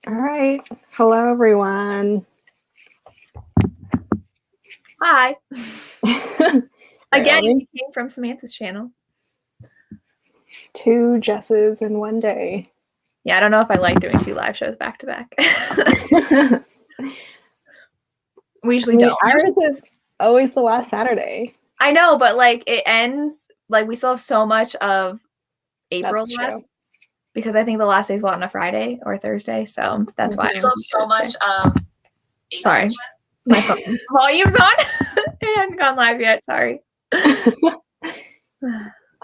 All right. Hello, everyone. Hi. Right, Again, you came from Samantha's channel. 2 Jesses in one day. Yeah, I don't know if I like doing 2 live shows back to back. We usually don't. Heiress is always the last Saturday. I know, but like it ends, like we still have so much of April That's left true. because I think the last day is on a Friday or Thursday, so that's why. I still have so much of Sorry, my phone volume's on. It hasn't gone live yet. Sorry.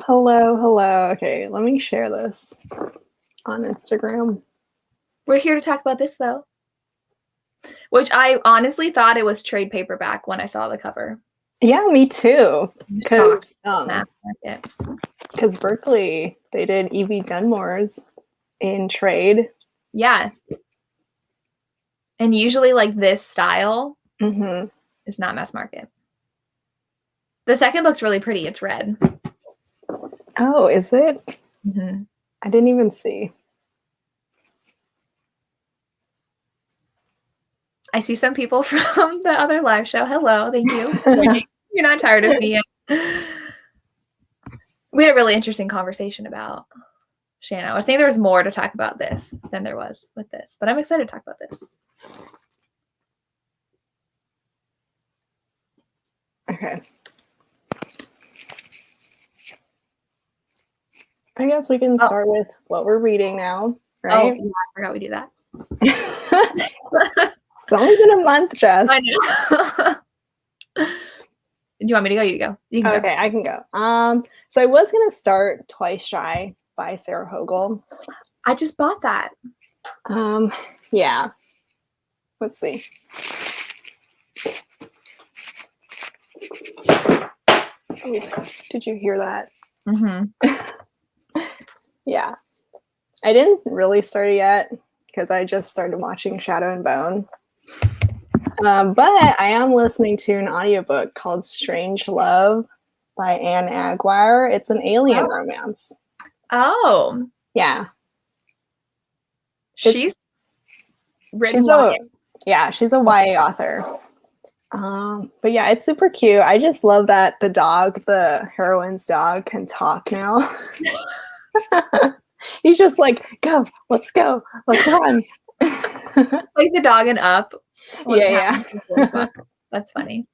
Hello. Okay, let me share this on Instagram. We're here to talk about this though, which I honestly thought it was trade paperback when I saw the cover. Yeah, me too. Because Berkeley, they did Evie Dunmore's in trade. Yeah. And usually like this style is not mass market. The second book's really pretty. It's red. Oh, is it? I didn't even see. I see some people from the other live show. Hello, thank you. You're not tired of me yet. We had a really interesting conversation about Shanna. I think there was more to talk about this than there was with this, but I'm excited to talk about this. Okay. I guess we can start with what we're reading now, right? Oh, yeah, I forgot we do that. It's only been a month, Jess. I know. Do you want me to go? You go. You can go. I can go. So I was gonna start Twice Shy by Sarah Hogle. I just bought that. Yeah. Let's see. Oops. Did you hear that? Yeah. I didn't really start it yet because I just started watching Shadow and Bone. But I am listening to an audiobook called Strange Love by Anne Aguirre. It's an alien romance. Oh. Yeah. She's written she's a YA author. But yeah, it's super cute. I just love that the heroine's dog can talk now. He's just like, let's go, let's run. Like the dog and Up. Yeah. That's funny.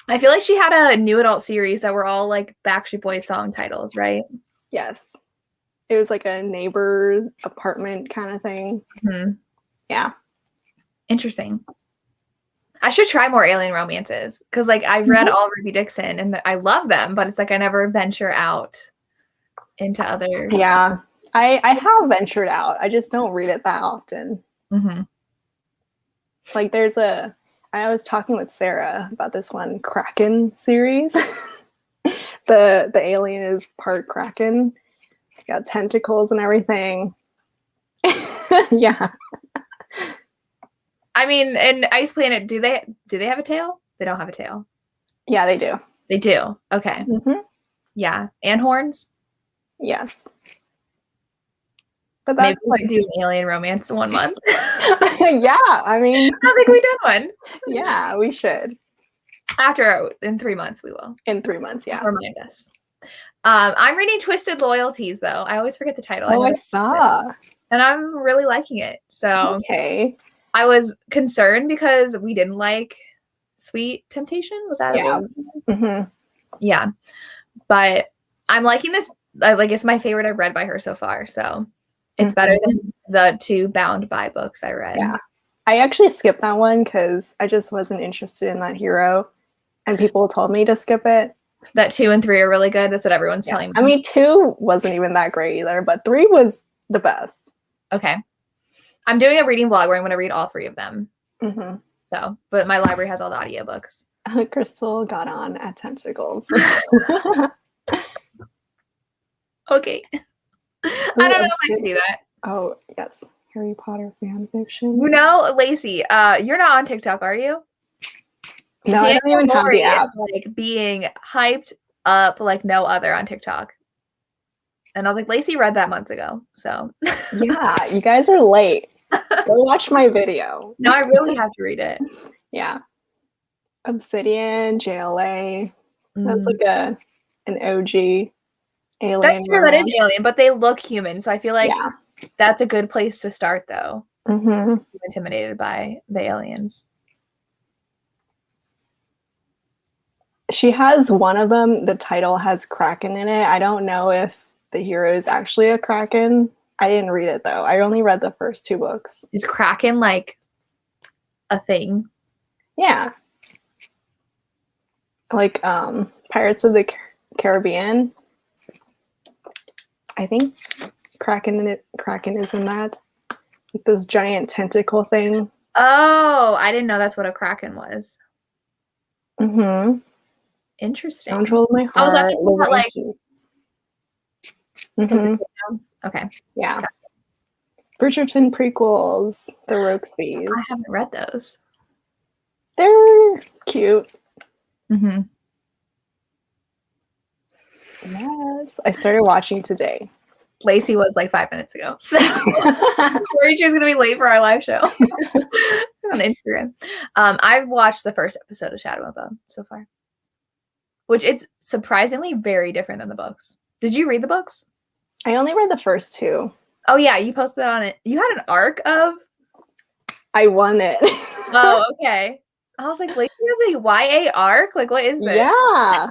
I feel like she had a new adult series that were all like Backstreet Boys song titles, right? Yes. It was like a neighbor apartment kind of thing. Yeah. Interesting. I should try more alien romances because like I've read all Ruby Dixon and I love them, but it's like I never venture out into other. Yeah. I have ventured out. I just don't read it that often. Like I was talking with Sarah about this one Kraken series. The alien is part Kraken. It's got tentacles and everything. Yeah. I mean, in Ice Planet, do they have a tail? They don't have a tail. Yeah, they do. They do. Okay. Yeah. And horns? Yes. But that's maybe we could do an alien romance 1 month. Yeah, I mean, I think we did one. Yeah, we should. In 3 months, we will. In 3 months, yeah. Remind us. I'm reading Twisted Loyalties, though. I always forget the title. Oh, I saw. And I'm really liking it. So okay. I was concerned because we didn't like Sweet Temptation. Was that it? Yeah. But I'm liking this. Like, it's my favorite I've read by her so far. So it's better than the 2 Bound by books I read. Yeah. I actually skipped that one because I just wasn't interested in that hero. And people told me to skip it. That 2 and 3 are really good. That's what everyone's telling me. I mean, 2 wasn't even that great either, but 3 was the best. Okay. I'm doing a reading vlog where I'm going to read all 3 of them. So, but my library has all the audiobooks. Crystal got on at Tentacles. Okay. I don't know if I can do that. Oh, yes. Harry Potter fan fiction. You know, Lacey, you're not on TikTok, are you? No, I don't even have the app. Like being hyped up like no other on TikTok. And I was like, Lacey read that months ago. So Yeah, you guys are late. Go watch my video. no, I really have to read it. Yeah. Obsidian, JLA. That's like an OG alien. That's true. That is alien, but they look human. So I feel like that's a good place to start, though. I'm intimidated by the aliens. She has one of them. The title has Kraken in it. I don't know if the hero is actually a Kraken. I didn't read it, though. I only read the first 2 books. Is Kraken like a thing? Yeah. Like Pirates of the Caribbean. I think Kraken is in that. Like this giant tentacle thing. Oh, I didn't know that's what a Kraken was. Interesting. Scoundrel of my heart. I was talking about like. Okay. Yeah. Bridgerton prequels, the Rokesbees. I haven't read those. They're cute. Yes. I started watching today. Lacey was like 5 minutes ago. So I'm worried she was going to be late for our live show on Instagram. I've watched the first episode of Shadow and Bone so far, which it's surprisingly very different than the books. Did you read the books? I only read the first 2. Oh, yeah. You posted on it. You had an arc of? I won it. Oh, okay. I was like, Lacey has a YA arc? Like, what is this? Yeah.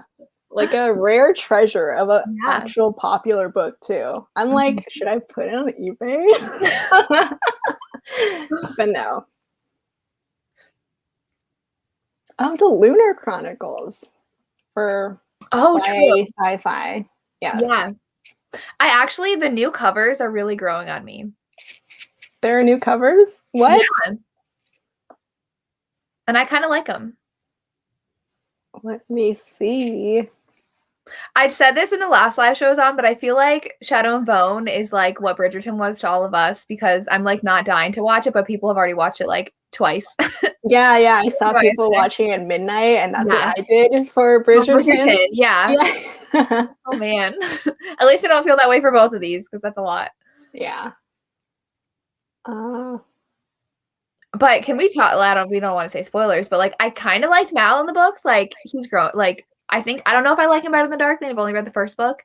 Like a rare treasure of an actual popular book, too. I'm like, should I put it on eBay? But no. The Lunar Chronicles for YA sci-fi. Yes. Yeah. The new covers are really growing on me. There are new covers? What? Yeah. And I kind of like them. Let me see. I said this in the last live show I was on, but I feel like Shadow and Bone is like what Bridgerton was to all of us because I'm like not dying to watch it, but people have already watched it like twice. Yeah. I saw people watching at midnight, and that's what I did for Bridgerton. Yeah. Oh man. At least I don't feel that way for both of these because that's a lot. Yeah. But can we talk? We don't want to say spoilers, but like I kind of liked Mal in the books. Like he's grown. Like I don't know if I like him better in the Dark Lane. I've only read the first book,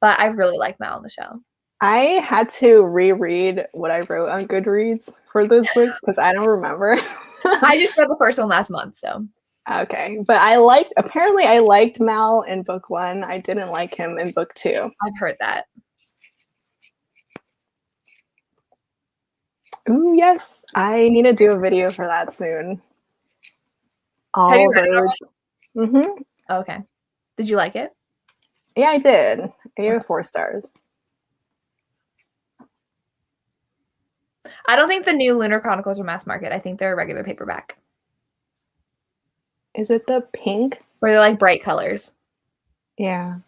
but I really like Mal in the show. I had to reread what I wrote on Goodreads for those books because I don't remember. I just read the first one last month, so. Okay, but I liked Mal in book 1. I didn't like him in book 2. I've heard that. Ooh, yes. I need to do a video for that soon. Have you read it already? Okay. Did you like it? Yeah, I did. I gave it 4 stars. I don't think the new Lunar Chronicles are mass market. I think they're a regular paperback. Is it the pink? Where they're like bright colors. Yeah.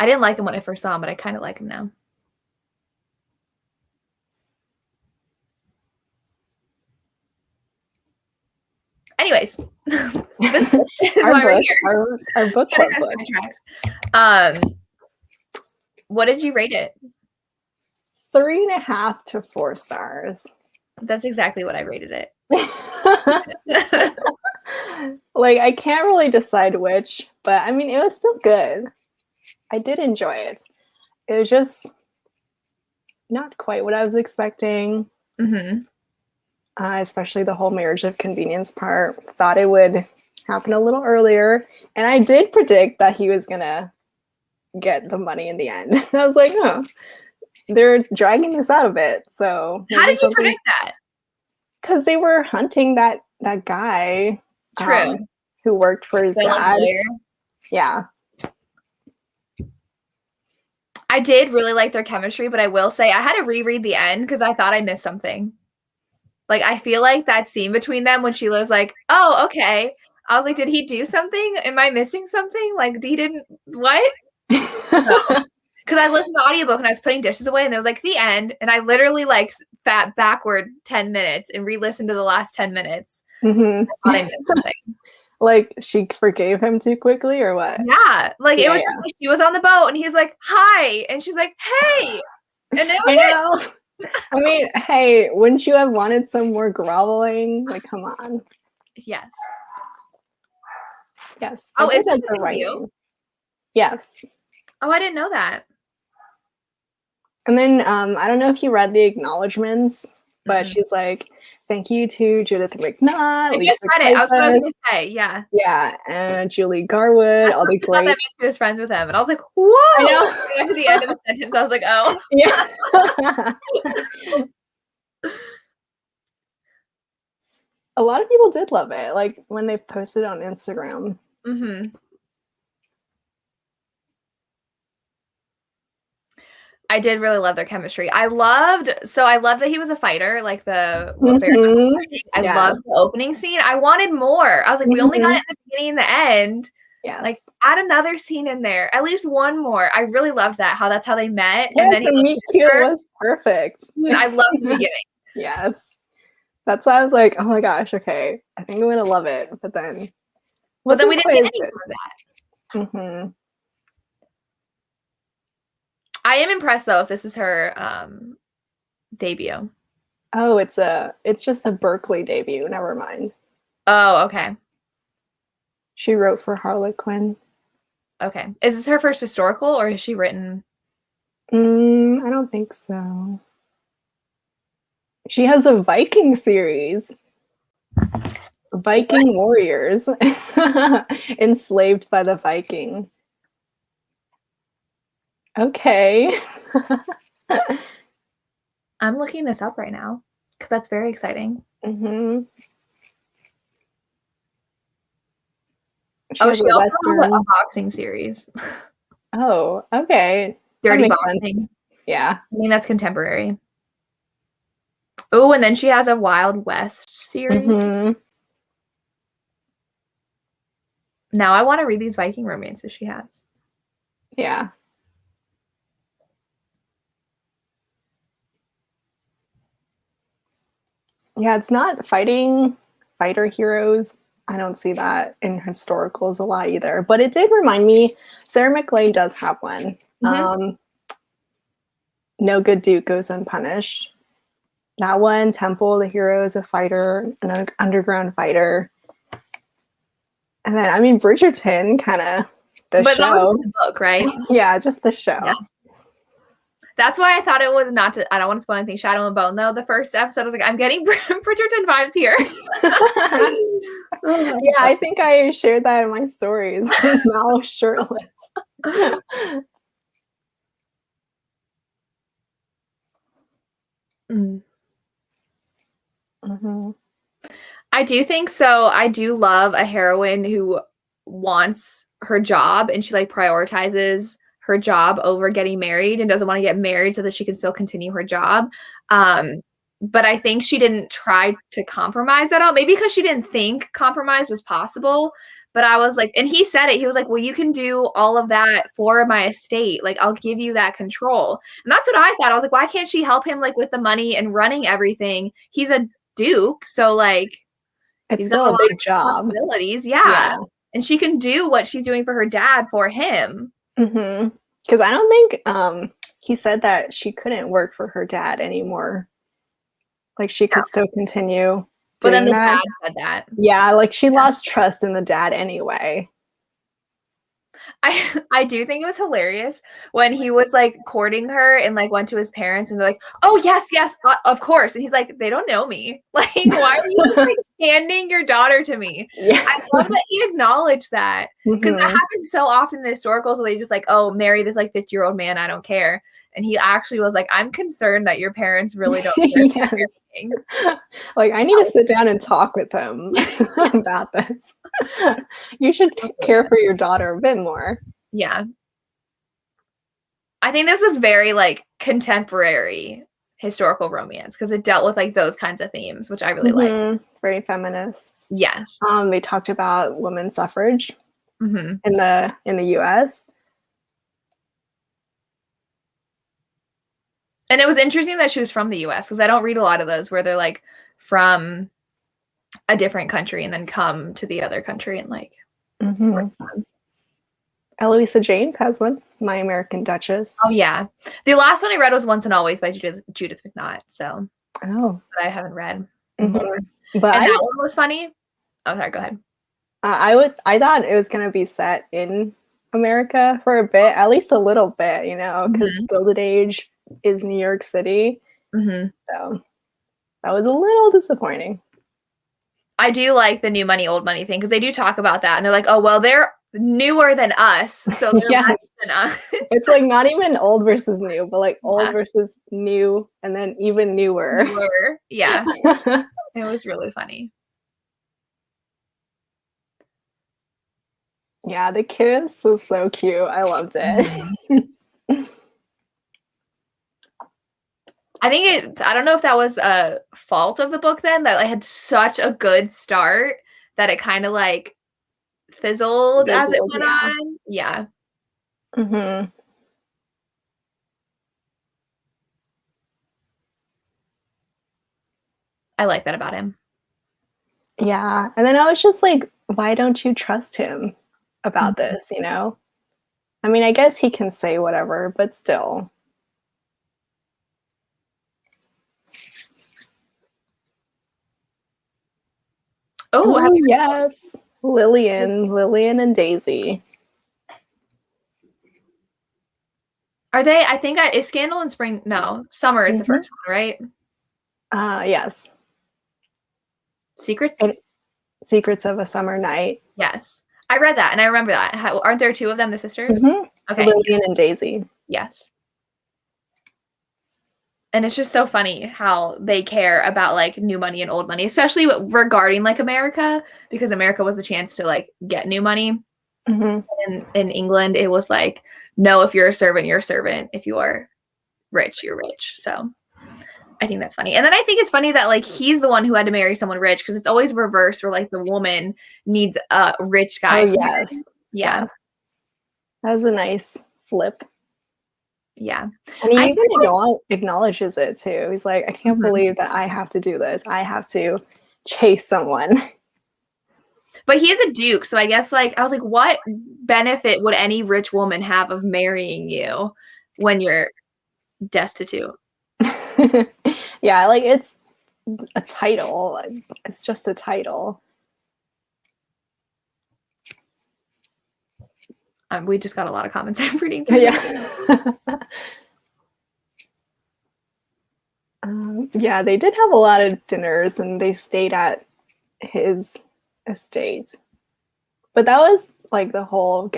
I didn't like them when I first saw them, but I kind of like them now. Anyways, this is why we're here. Our book club book. What did you rate it? 3.5 to 4 stars. That's exactly what I rated it. Like, I can't really decide which, but I mean, it was still good. I did enjoy it. It was just not quite what I was expecting. Especially the whole marriage of convenience part. Thought it would happen a little earlier. And I did predict that he was going to get the money in the end. I was like, oh, they're dragging this out a bit. So how did you predict that? Because they were hunting that guy. True. Who worked for his dad. Yeah. I did really like their chemistry, but I will say I had to reread the end because I thought I missed something. Like, I feel like that scene between them when Sheila's like, oh, okay. I was like, did he do something? Am I missing something? Like, he didn't, what? Because I listened to the audiobook and I was putting dishes away and it was like the end. And I literally like sat backward 10 minutes and re-listened to the last 10 minutes. I thought I missed something. Like she forgave him too quickly or what? Yeah. Like it Yeah, was just like she was on the boat and he's like, hi. And she's like, hey. And it I was know. I mean, hey, wouldn't you have wanted some more groveling? Like, come on. it. Yes. Yes. Oh, I is did this like the the review? writing. Yes. Oh, I didn't know that. And then I don't know if you read the acknowledgments, but Mm-mm. she's like, thank you to Judith McNutt, I Lisa just read it. I was what I was Kleypas, gonna say. Yeah. yeah, and Julie Garwood, all the I thought that great. meant she was friends with him. And I was like, whoa. I know. When I went to the end of the sentence, I was like, oh. Yeah. A lot of people did love it, like when they posted on Instagram. Mm-hmm. I did really love their chemistry. I loved that he was a fighter, like the I Yes. loved the opening scene. I wanted more. I was like, we only got it in the beginning and the end. Yes. Like, add another scene in there, at least one more. I really loved that. That's how they met. Yes, And then the meet cute was perfect. I loved the beginning. Yes. That's why I was like, oh my gosh, okay, I think I'm gonna love it. But then we wasn't didn't quite get as any good. more of that. I am impressed though if this is her debut. Oh, it's just a Berkeley debut. Never mind. Oh, okay. She wrote for Harlequin. Okay. Is this her first historical or has she written? I don't think so. She has a Viking series. Viking warriors enslaved by the Viking. Okay. I'm looking this up right now because that's very exciting. Mm-hmm. She also has a boxing series. Oh, okay. Dirty Boxing. Sense. Yeah. I mean, that's contemporary. Oh, and then she has a Wild West series. Mm-hmm. Now I want to read these Viking romances she has. Yeah. Yeah, it's not fighter heroes. I don't see that in historicals a lot either. But it did remind me, Sarah McLean does have one. Mm-hmm. No Good Duke Goes Unpunished. That one, Temple, the hero is a fighter, an underground fighter. And then, I mean, Bridgerton, kind of the show. That was the book, right? Yeah, just the show. Yeah. That's why I thought it was not to, I don't want to spoil anything, Shadow and Bone, though. The first episode, I was like, I'm getting Bridgerton vibes here. Yeah, I think I shared that in my stories. Now shirtless. Mm-hmm. I do think so. I do love a heroine who wants her job and she like prioritizes her job over getting married and doesn't want to get married so that she can still continue her job. But I think she didn't try to compromise at all. Maybe because she didn't think compromise was possible. But I was like, and he said it. He was like, well, you can do all of that for my estate. Like, I'll give you that control. And that's what I thought. I was like, why can't she help him like with the money and running everything? He's a duke. So like, it's still a big job. Yeah. And she can do what she's doing for her dad for him. Mm-hmm. Because I don't think he said that she couldn't work for her dad anymore. Like she could still continue. But then the dad said that. Yeah, like she lost trust in the dad anyway. I do think it was hilarious when he was like courting her and like went to his parents and they're like, oh yes, of course. And he's like, they don't know me. Like, why are you like handing your daughter to me? Yeah. I love that he acknowledged that because that happens so often in historicals where they just like, oh, marry this like 50-year-old man. I don't care. And he actually was like, I'm concerned that your parents really don't care. Yes. Like, I need to sit down and talk with them about this. You should care for your daughter a bit more. Yeah. I think this was very like contemporary historical romance because it dealt with like those kinds of themes, which I really liked. Very feminist. Yes. They talked about women's suffrage in the US. And it was interesting that she was from the US because I don't read a lot of those where they're like from a different country and then come to the other country and like. Eloisa James has one, My American Duchess. Oh yeah, the last one I read was Once and Always by Judith McNaught. So but I haven't read more. But and that one was funny. Oh, sorry. Go ahead. I thought it was gonna be set in America for a bit, at least a little bit, you know, because Gilded Age is New York City. So that was a little disappointing. I do like the new money, old money thing because they do talk about that, and they're like, "Oh, well, they're newer than us, so they're less than us." It's like not even old versus new, but like old versus new, and then even newer. Yeah, it was really funny. Yeah, the kiss was so cute. I loved it. I think I don't know if that was a fault of the book then, that I had such a good start that it kind of like fizzled as it went on. Yeah. I like that about him. Yeah. And then I was just like, why don't you trust him about this, you know? I mean, I guess he can say whatever, but still. Oh, yes. Lillian and Daisy. Are they? I think is Scandal in Spring? No, Summer is the first one, right? Yes. Secrets of a Summer Night. Yes, I read that and I remember that. Aren't there two of them, the sisters? Okay, Lillian and Daisy. Yes. And it's just so funny how they care about like new money and old money, especially regarding like America, because America was the chance to like get new money. In England, it was like, no, if you're a servant, you're a servant. If you are rich, you're rich. So I think that's funny. And then I think it's funny that like he's the one who had to marry someone rich, because it's always reversed where like the woman needs a rich guy. Oh, yes. Yeah. Yes. That was a nice flip. Yeah. And he even acknowledges it too. He's like, I can't believe that I have to do this. I have to chase someone. But he is a duke, so I guess like I was like, what benefit would any rich woman have of marrying you when you're destitute? Yeah, like it's a title. It's just a title. We just got a lot of comments I'm reading. Yeah. Yeah, they did have a lot of dinners and they stayed at his estate. But that was like the whole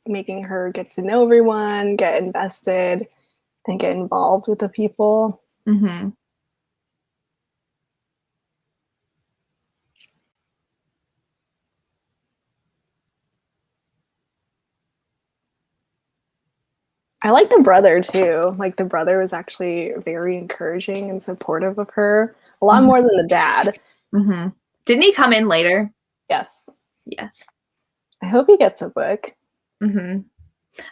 making her get to know everyone, get invested, and get involved with the people. I like the brother too. Like the brother was actually very encouraging and supportive of her, a lot more than the dad. Didn't he come in later? Yes. Yes. I hope he gets a book. I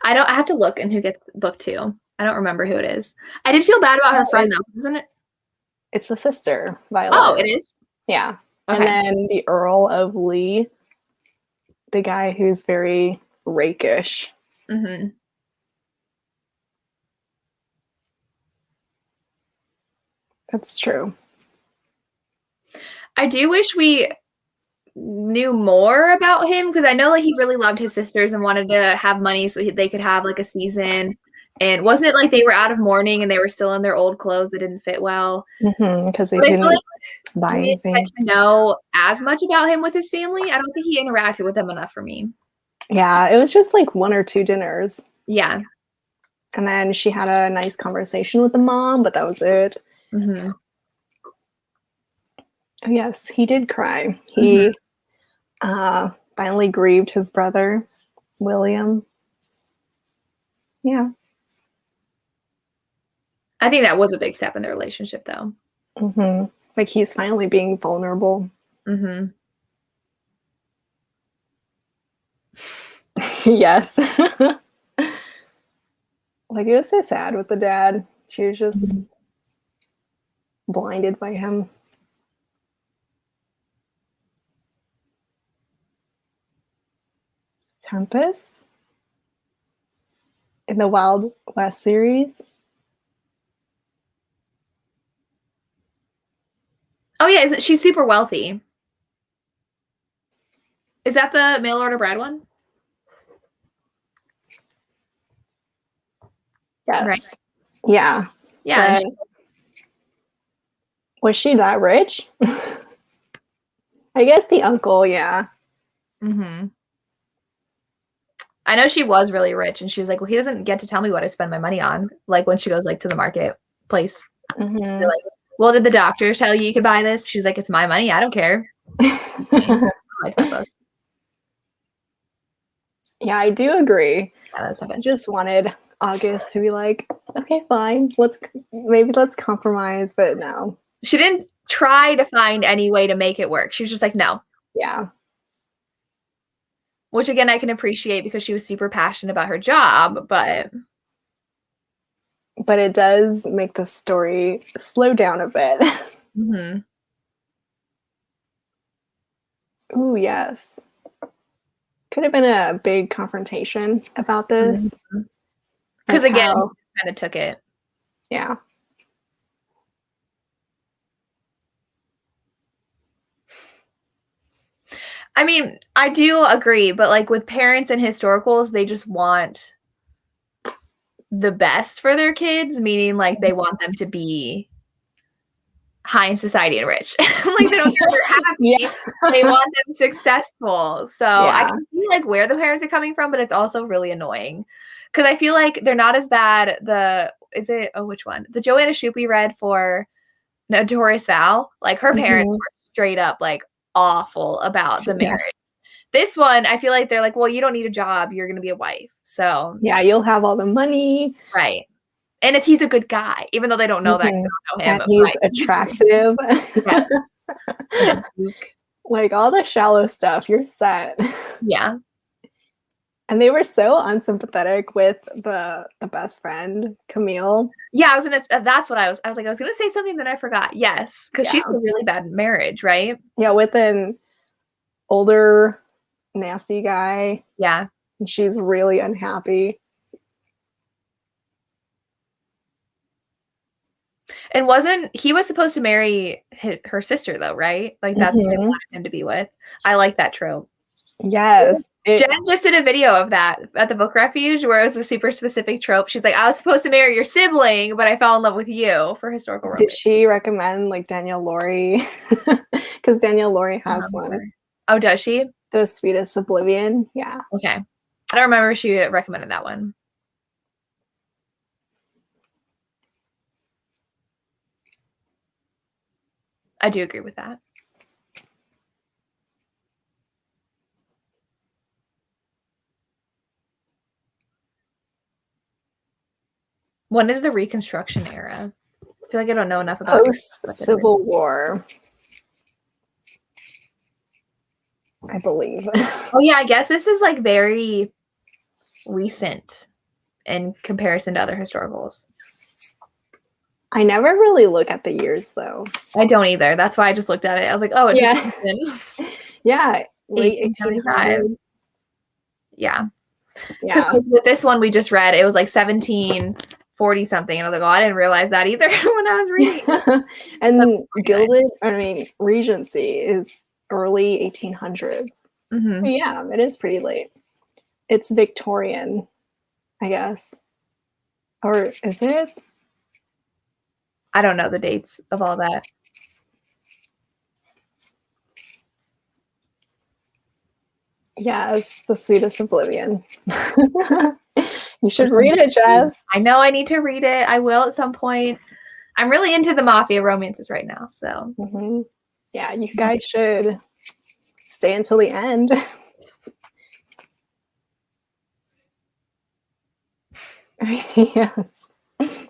have to look in who gets book 2. I don't remember who it is. I did feel bad about her friend though, isn't it? It's the sister, Violet. Oh, it is? Yeah. Okay. And then the Earl of Lee, the guy who's very rakish. That's true. I do wish we knew more about him, because I know like he really loved his sisters and wanted to have money so they could have like a season. And wasn't it like they were out of mourning and they were still in their old clothes that didn't fit well? Because they didn't buy anything. Get to know as much about him with his family. I don't think he interacted with them enough for me. Yeah, it was just like 1 or 2 dinners. Yeah. And then she had a nice conversation with the mom, but that was it. Oh, yes, he did cry. He finally grieved his brother, William. Yeah. I think that was a big step in the relationship, though. Like he's finally being vulnerable. Yes. Like it was so sad with the dad. She was just blinded by him. Tempest in the Wild West series. Oh yeah, she's super wealthy. Is that the mail order bride one? Yes. Right. Yeah. Yeah. Was she that rich? I guess the uncle, yeah. Mm-hmm. I know she was really rich, and she was like, well, he doesn't get to tell me what I spend my money on. Like when she goes like to the marketplace. Mm-hmm. They're like, well, did the doctor tell you could buy this? She's like, it's my money. I don't care. I like that book. Yeah, I do agree. Yeah, that was my best. Just wanted August to be like, okay, fine. Let's compromise, but no. She didn't try to find any way to make it work. She was just like, no. Yeah. Which again, I can appreciate because she was super passionate about her job, but it does make the story slow down a bit. Mm-hmm. Ooh, yes. Could have been a big confrontation about this. Because again, kind of took it. Yeah. I mean, I do agree, but like with parents and historicals, they just want the best for their kids, meaning like they want them to be high in society and rich. Like they don't care if they're happy. Yeah. They want them successful. So I can see like where the parents are coming from, but it's also really annoying. Because I feel like they're not as bad. Which one? The Joanna Shupe we read for Notorious Vow, like her parents were straight up like awful about the marriage. This one, I feel like they're like, well, you don't need a job. You're going to be a wife. So yeah, you'll have all the money. Right. And he's a good guy, even though they don't know that. They don't know him. And he's attractive. Yeah. Like all the shallow stuff, you're set. Yeah. And they were so unsympathetic with the best friend, Camille. Yeah, that's what I was gonna say something that I forgot. Yes, because she's a really bad marriage, right? Yeah, with an older, nasty guy. Yeah. And she's really unhappy. And he was supposed to marry her sister though, right? Like that's what they wanted him to be with. I like that trope. Yes. Jen just did a video of that at the Book Refuge where it was a super specific trope. She's like, I was supposed to marry your sibling, but I fell in love with you for historical romance. Did she recommend like Danielle Laurie? Because Danielle Laurie has one. Oh, does she? The Sweetest Oblivion. Yeah. Okay. I don't remember if she recommended that one. I do agree with that. When is the Reconstruction era? I feel like I don't know enough about post-Civil War, I believe. Oh yeah, I guess this is like very recent in comparison to other historicals. I never really look at the years though. I don't either. That's why I just looked at it. I was like, oh, it's yeah, late 1875. Yeah. Yeah. With this one we just read, it was like 1740 something, and I was like, oh, I didn't realize that either when I was reading. And Regency is early 1800s. Mm-hmm. Yeah, it is pretty late. It's Victorian, I guess. Or is it? I don't know the dates of all that. Yes, The Sweetest Oblivion. You should read it, Jess. I know I need to read it. I will at some point. I'm really into the mafia romances right now, so. Mm-hmm. Yeah, you guys should stay until the end. Yes.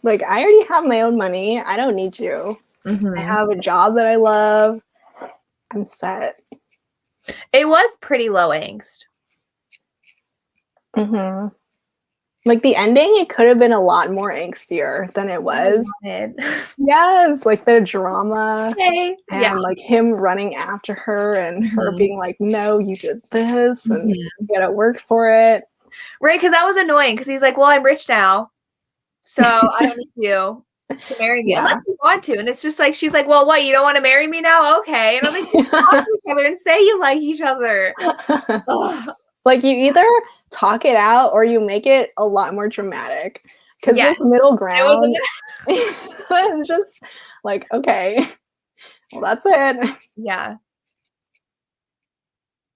Like, I already have my own money. I don't need you. I have a job that I love. I'm set. It was pretty low angst. Like the ending, it could have been a lot more angstier than it was. Yes, like the drama and like him running after her and her being like, no, you did this and you gotta work for it. Right, because that was annoying because he's like, well, I'm rich now, so I don't need you to marry me unless you want to. And it's just like, she's like, well, what, you don't want to marry me now? Okay. And I'm like, talk to each other and say you like each other. Like you either talk it out or you make it a lot more dramatic. Because this middle ground is just like, okay, well, that's it. Yeah.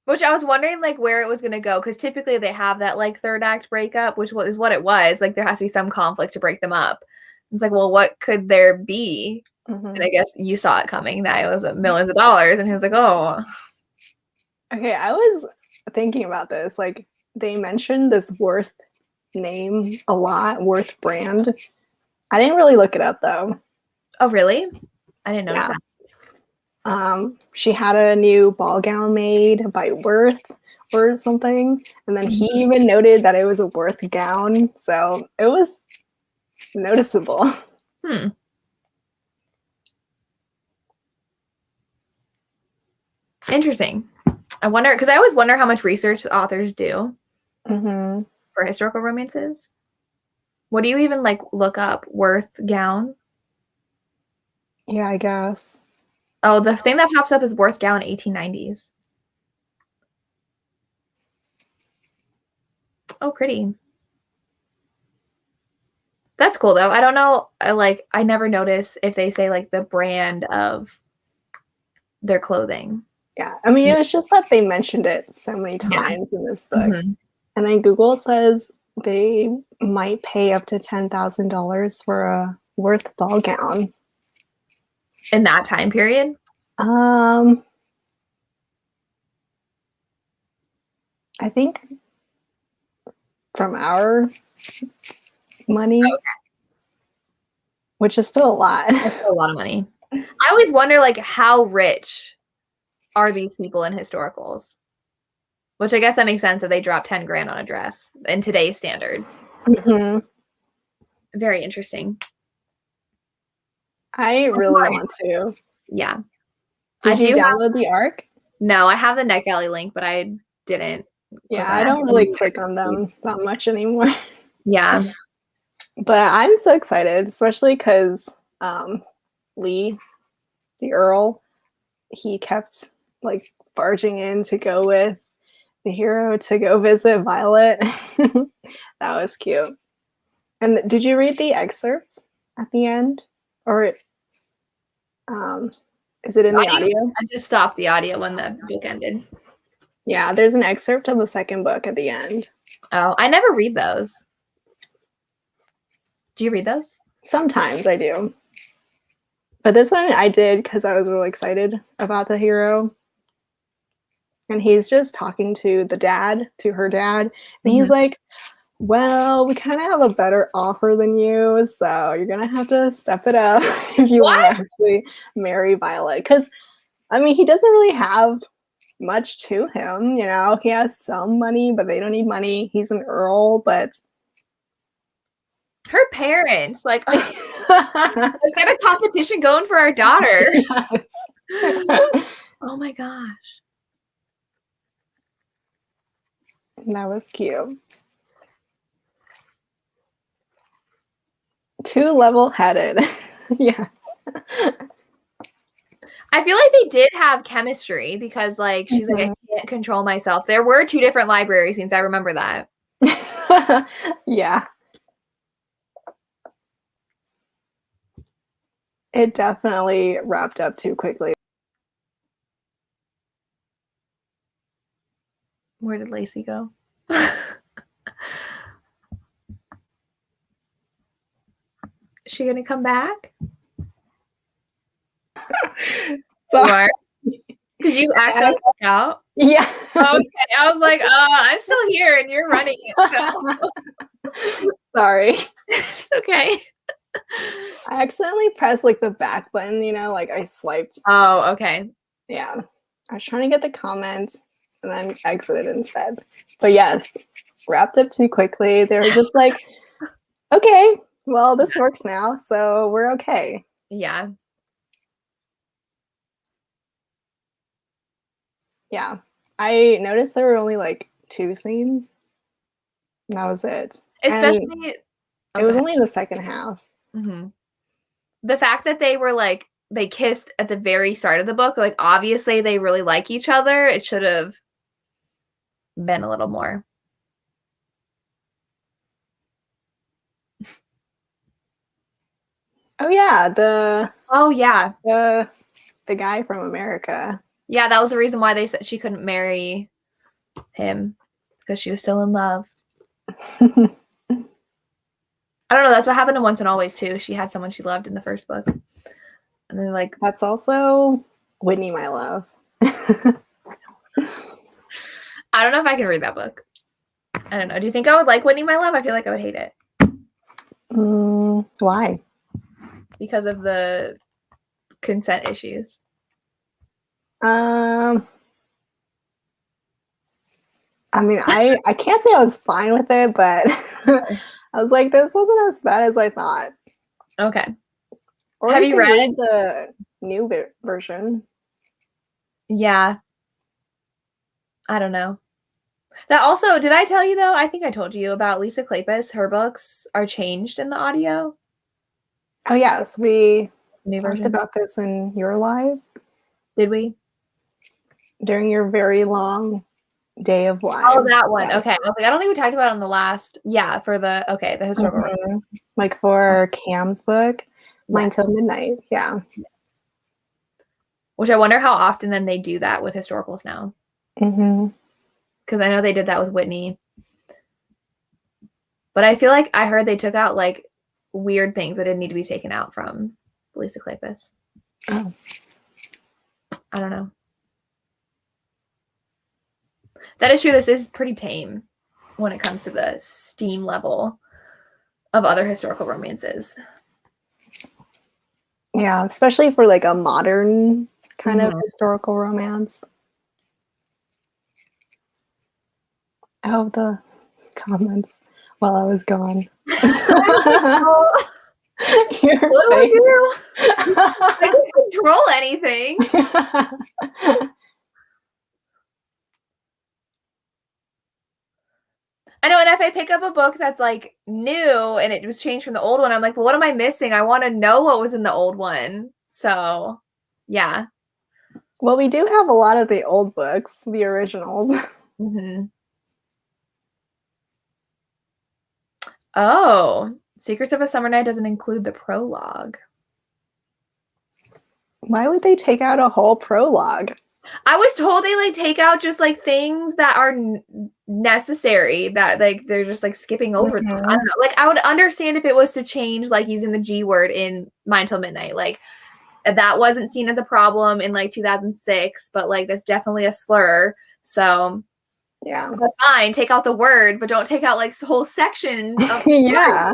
Which I was wondering, like, where it was going to go. Because typically they have that, like, third act breakup, which is what it was. Like, there has to be some conflict to break them up. It's like, well, what could there be? And I guess you saw it coming. That it was millions of dollars. And he was like, oh. Okay, I was thinking about this. Like, they mentioned this Worth name a lot, Worth brand. I didn't really look it up, though. Oh, really? I didn't notice that. She had a new ball gown made by Worth or something. And then he even noted that it was a Worth gown. So it was noticeable. Interesting. I wonder, because I always wonder how much research authors do for historical romances. What do you even like look up? Worth gown? Yeah, I guess. Oh, the thing that pops up is Worth gown 1890s. Oh, pretty. That's cool though. I don't know. I never notice if they say like the brand of their clothing. Yeah, I mean, it was just that they mentioned it so many times in this book. And then Google says they might pay up to $10,000 for a Worth ball gown. In that time period? I think from our money, which is still a lot. That's still a lot of money. I always wonder, like, how rich are these people in historicals? Which I guess that makes sense if they drop 10 grand on a dress in today's standards. Very interesting. I really want to. Yeah. Did you download the ARC? No, I have the NetGalley link, but I didn't. Yeah, I don't really click on them that much anymore. Yeah. But I'm so excited, especially because Lee, the Earl, he kept like barging in to go with the hero to go visit Violet. That was cute. And did you read the excerpts at the end? Or is it in the audio? I just stopped the audio when the book ended. Yeah, there's an excerpt of the second book at the end. Oh, I never read those. Do you read those? Sometimes I do. But this one I did because I was really excited about the hero. And he's just talking to her dad, and he's like, well, we kind of have a better offer than you, so you're going to have to step it up if you want to actually marry Violet. Because, I mean, he doesn't really have much to him, you know? He has some money, but they don't need money. He's an earl, but... Her parents, like, let's get a competition going for our daughter. Yes. Oh my gosh. That was cute. Too level-headed. Yes. I feel like they did have chemistry because, like, she's like, I can't control myself. There were 2 different library scenes. I remember that. Yeah. It definitely wrapped up too quickly. Where did Lacey go? Is she gonna come back? Sorry. Did you accidentally walk out? Yeah. Okay. I was like, I'm still here and you're running it. So. Sorry. It's okay. I accidentally pressed like the back button, you know, like I swiped. Oh, okay. Yeah. I was trying to get the comments and then exited instead. But yes, wrapped up too quickly. They were just like, okay, well, this works now, so we're okay. Yeah. Yeah. I noticed there were only like 2 scenes. And that was it. And Especially it was only in the second half. Mm-hmm. The fact that they were like, they kissed at the very start of the book, like obviously they really like each other. It should have been a little more. Oh yeah, the guy from America. Yeah, that was the reason why they said she couldn't marry him, because she was still in love. I don't know. That's what happened to Once and Always too. She had someone she loved in the first book, and then like That's also Whitney, My Love. I don't know if I can read that book. I don't know. Do you think I would like Whitney, My Love? I feel like I would hate it. Why? Because of the consent issues. I mean, I can't say I was fine with it, but I was like, this wasn't as bad as I thought. Okay. Or have you read the new version? Yeah. I don't know. That also, did I tell you though? I think I told you about Lisa Kleypas. Her books are changed in the audio. Oh yes, we New talked version. about this in your live. Did we? During your very long day of live. Oh, that one. Yes. Okay. I was like, I don't think we talked about it on the last. Yeah, for the historical. Mm-hmm. Like for Cam's book, Mine Yes. Till Midnight. Yeah. Yes. Which I wonder how often then they do that with historicals now. Because I know they did that with Whitney. But I feel like I heard they took out like weird things that didn't need to be taken out from Lisa Kleypas. Oh. I don't know. That is true. This is pretty tame when it comes to the steam level of other historical romances. Yeah, especially for like a modern kind of historical romance. Oh, the comments while I was gone. Your what do I do? I can't control anything. I know, and if I pick up a book that's like new and it was changed from the old one, I'm like, well, what am I missing? I want to know what was in the old one. So, yeah. Well, we do have a lot of the old books, the originals. Oh, Secrets of a Summer Night doesn't include the prologue. Why would they take out a whole prologue? I was told they like take out just like things that are necessary, that like they're just like skipping over them. I don't know. Like I would understand if it was to change like using the G word in Mine Till Midnight. Like that wasn't seen as a problem in like 2006, but like that's definitely a slur. So yeah, that's fine. Take out the word, but don't take out like whole sections of yeah.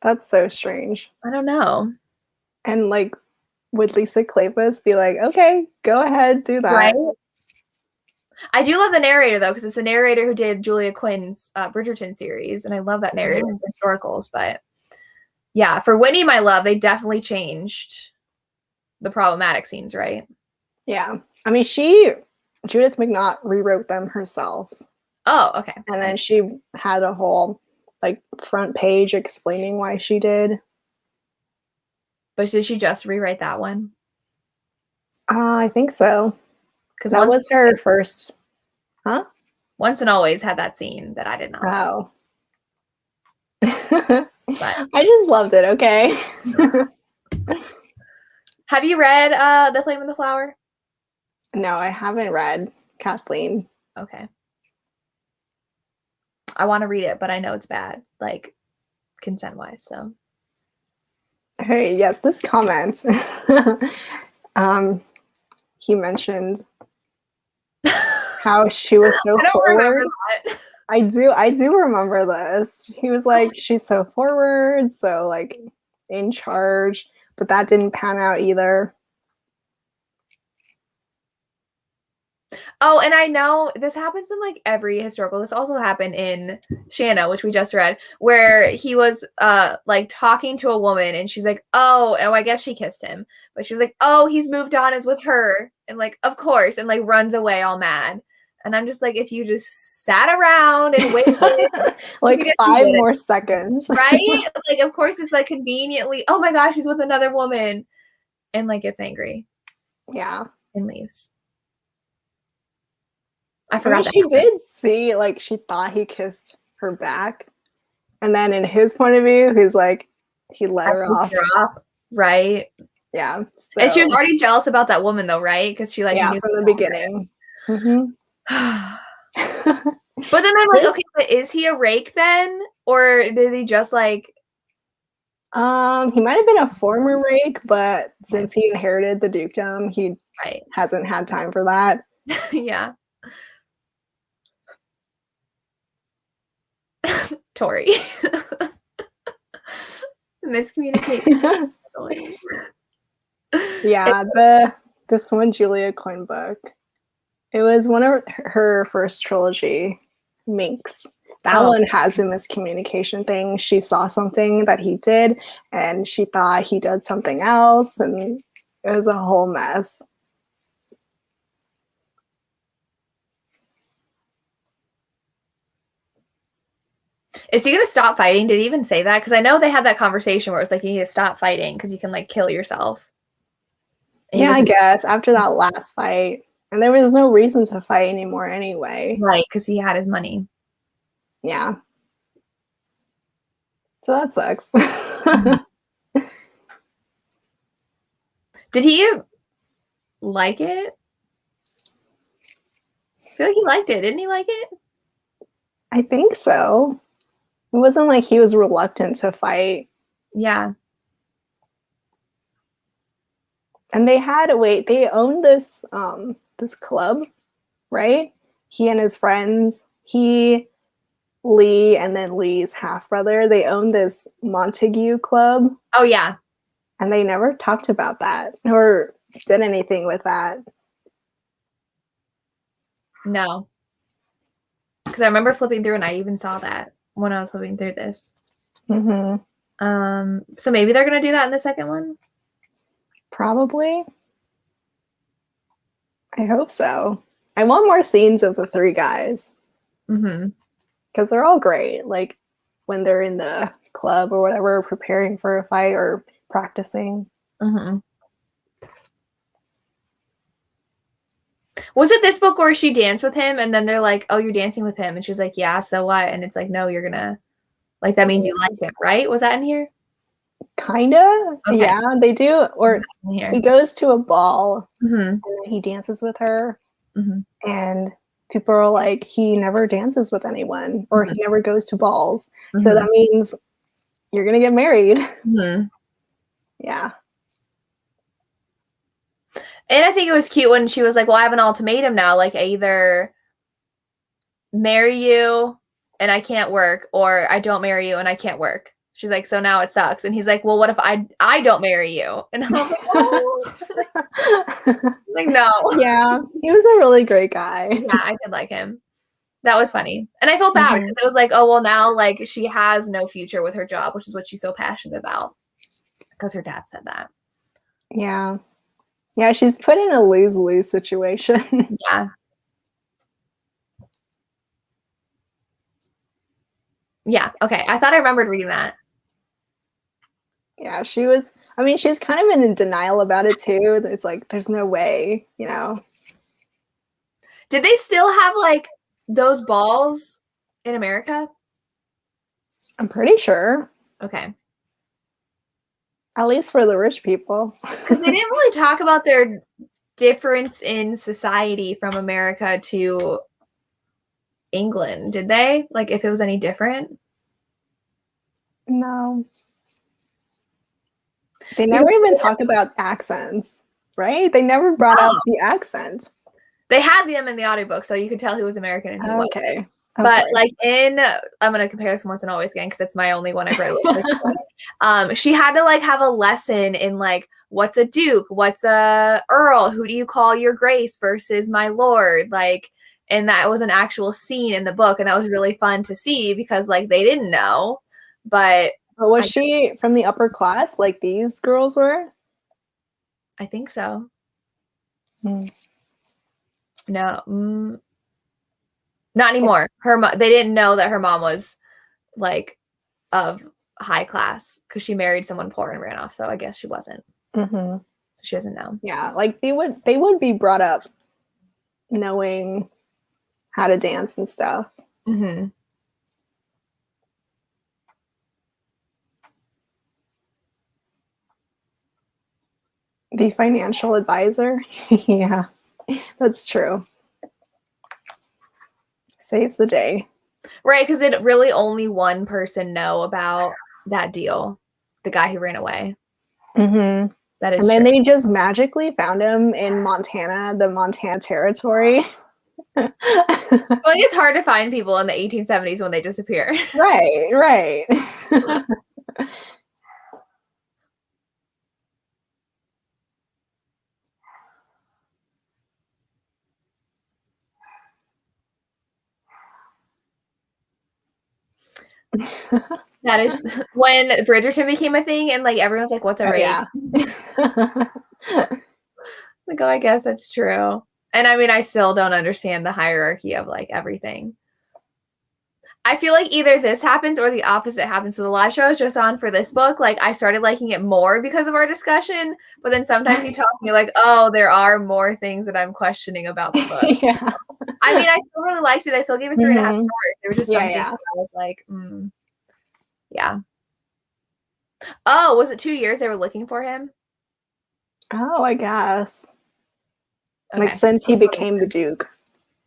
That's so strange. I don't know. And like, would Lisa Kleypas be like, okay, go ahead, do that? Right? I do love the narrator though, because it's the narrator who did Julia Quinn's Bridgerton series, and I love that narrator for historicals. But yeah, for Whitney, My Love, they definitely changed the problematic scenes, right? Yeah, I mean, Judith McNaught rewrote them herself. Oh, okay. And then she had a whole like front page explaining why she did. But did she just rewrite that one? I think so. Because that was her first. Huh? Once and Always had that scene that I did not. Oh. But I just loved it. Okay. Have you read The Flame and the Flower? No, I haven't read Kathleen. Okay. I want to read it, but I know it's bad, like consent-wise. So. Hey, yes, this comment. He mentioned how she was so forward. I do remember this. He was like, she's so forward, so like in charge, but that didn't pan out either. Oh, and I know this happens in like every historical. This also happened in Shanna, which we just read, where he was like talking to a woman and she's like, oh, I guess she kissed him. But she was like, oh, he's moved on, is with her. And like, of course, and like runs away all mad. And I'm just like, if you just sat around and waited like 5 more seconds. Right? Like, of course it's like conveniently, oh my gosh, he's with another woman. And like gets angry. Yeah. And leaves. I forgot that she did see, like, she thought he kissed her back. And then in his point of view, he's like, he let her off. Right? Yeah. So. And she was already jealous about that woman, though, right? Because she, like, knew from the beginning. Mm-hmm. But then I'm like, okay, but is he a rake then? Or did he just, like... He might have been a former rake, but since he inherited the dukedom, he hasn't had time for that. Yeah. Tori. Miscommunication. Yeah, this one Julia Quinn book. It was one of her first trilogy, Minx. That one has a miscommunication thing. She saw something that he did, and she thought he did something else, and it was a whole mess. Is he going to stop fighting? Did he even say that? Because I know they had that conversation where it's like, you need to stop fighting because you can, like, kill yourself. And yeah, I guess, after that last fight. And there was no reason to fight anymore anyway. Right, because he had his money. Yeah. So that sucks. Did he like it? I feel like he liked it. Didn't he like it? I think so. It wasn't like he was reluctant to fight. Yeah. And they owned this this club, right? He and his friends, Lee, and then Lee's half-brother, they owned this Montague club. Oh, yeah. And they never talked about that or did anything with that. No. Because I remember flipping through and I even saw that when I was flipping through this. Mm-hmm. So maybe they're going to do that in the second one? Probably. I hope so. I want more scenes of the 3 guys. Mm-hmm. Because they're all great. Like, when they're in the club or whatever, preparing for a fight or practicing. Mm-hmm. Was it this book where she danced with him and then they're like, oh, you're dancing with him? And she's like, yeah, so what? And it's like, no, you're gonna, like, that means you like him, right? Was that in here? Kinda. Okay. Yeah, they do. Or he goes to a ball and then he dances with her. And people are like, he never dances with anyone or he never goes to balls. So that means you're gonna get married. Yeah. And I think it was cute when she was like, well, I have an ultimatum now. Like, I either marry you and I can't work, or I don't marry you and I can't work. She's like, so now it sucks. And he's like, well, what if I don't marry you? And I was like, oh. Like, no. Yeah, he was a really great guy. Yeah, I did like him. That was funny. And I felt bad because it was like, oh, well, now, like, she has no future with her job, which is what she's so passionate about. Because her dad said that. Yeah. Yeah, she's put in a lose-lose situation. Yeah. Yeah, okay. I thought I remembered reading that. Yeah, she's kind of in denial about it too. It's like, there's no way, you know. Did they still have, like, those balls in America? I'm pretty sure. Okay. At least for the rich people. They didn't really talk about their difference in society from America to England, did they? Like, if it was any different? No. They never even talk about accents, right? They never brought up the accent. They had them in the audiobook, so you could tell who was American and who wasn't. But like I'm gonna compare this Once and Always again because it's my only one I've read. She had to like have a lesson in like what's a duke, what's a earl, who do you call your grace versus my lord, like, and that was an actual scene in the book, and that was really fun to see because like they didn't know, but was she from the upper class like these girls were? I think so. Mm. No. Not anymore. They didn't know that her mom was like of high class because she married someone poor and ran off. So I guess she wasn't. Mm-hmm. So she doesn't know. Yeah, like they would be brought up knowing how to dance and stuff. Mm-hmm. The financial advisor. Yeah, that's true. Saves the day. Right, because it really only one person know about that deal, the guy who ran away. Mm-hmm. That is and then true. they just magically found him in Montana, the Montana territory. Well, it's hard to find people in the 1870s when they disappear. Right. That is when Bridgerton became a thing, and like everyone's like, "What's a rape?" Yeah. Like, oh, I guess that's true. And I mean, I still don't understand the hierarchy of like everything. I feel like either this happens or the opposite happens. So the live show is just on for this book. Like I started liking it more because of our discussion, but then sometimes you talk to me like, oh, there are more things that I'm questioning about the book. Yeah. I mean, I still really liked it. I still gave it 3.5 stars. There was just something Yeah. I was like, yeah. Oh, was it 2 years they were looking for him? Oh, I guess. Okay. Like since he became the Duke.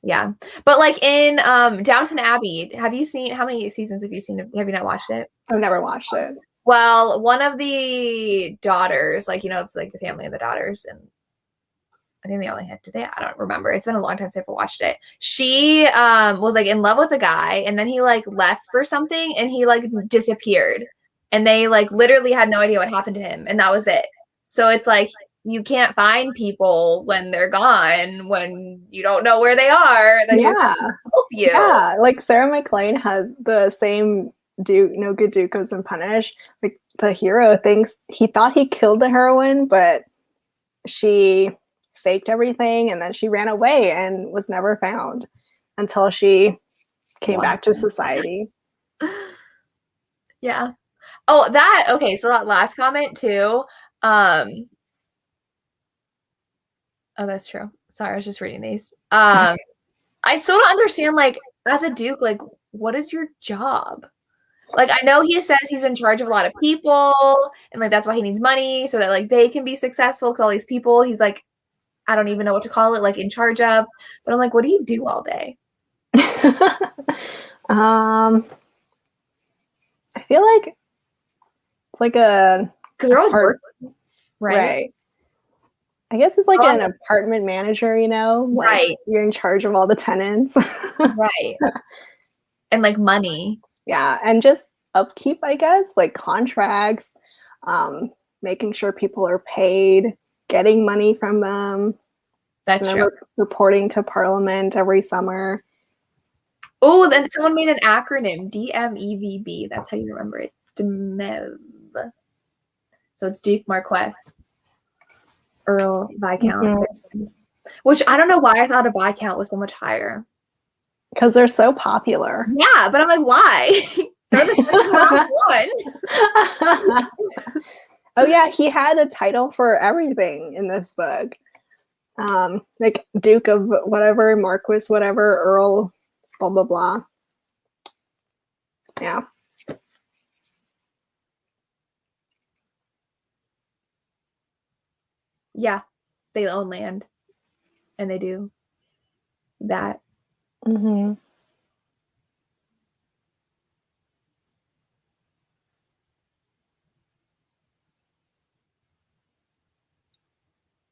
Yeah. But like in Downton Abbey, have you seen, how many seasons have you seen? Have you not watched it? I've never watched it. Well, one of the daughters, like, you know, it's like the family of the daughters, and I think they only had, did they? I don't remember. It's been a long time since I watched it. She was like in love with a guy, and then he like left for something, and he like disappeared, and they like literally had no idea what happened to him, and that was it. So it's like you can't find people when they're gone, when you don't know where they are. That Yeah. help you. Yeah, like Sarah McLean had the same Duke, no good Duke goes unpunished. Like the hero thinks he thought he killed the heroine, but she faked everything and then she ran away and was never found until she came back to society. Yeah. Oh, that, okay, so that last comment too. Oh, that's true. Sorry, I was just reading these. I still don't understand, like, as a Duke, like, what is your job? Like, I know he says he's in charge of a lot of people, and like that's why he needs money so that like they can be successful, because all these people he's like, I don't even know what to call it, like in charge of. But I'm like, what do you do all day? I feel like it's like a, because they're always working, right? I guess it's like an apartment manager, you know? Like right. You're in charge of all the tenants. Right. And like money. Yeah. And just upkeep, I guess, like contracts, making sure people are paid, getting money from them. That's true. Reporting to Parliament every summer. Oh, then someone made an acronym, DMEVB. That's how you remember it. DMEV. So it's Duke Marquess. Earl Viscount. Mm-hmm. Which I don't know why I thought a Viscount was so much higher. Because they're so popular. Yeah, but I'm like, why? They're the one. Oh yeah, he had a title for everything in this book. Like Duke of whatever, Marquis, whatever, Earl, blah blah blah. Yeah. Yeah, they own land, and they do that. Mm-hmm.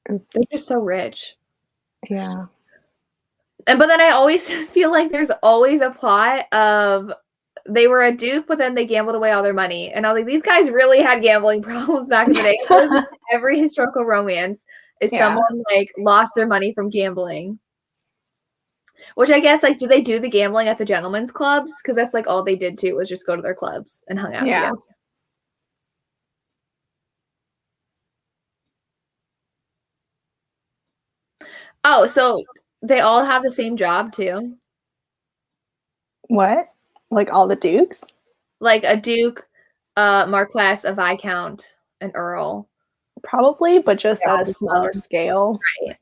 They're just so rich. Yeah. But then I always feel like there's always a plot of they were a duke, but then they gambled away all their money. And I was like, these guys really had gambling problems back in the day. Every historical romance is someone like lost their money from gambling. Which I guess, like, do they do the gambling at the gentlemen's clubs? Because that's like all they did too, was just go to their clubs and hung out together. Oh, so they all have the same job too? What? Like all the dukes? Like a duke, marquess, a viscount, an earl. Probably, but just at a smaller scale. Right.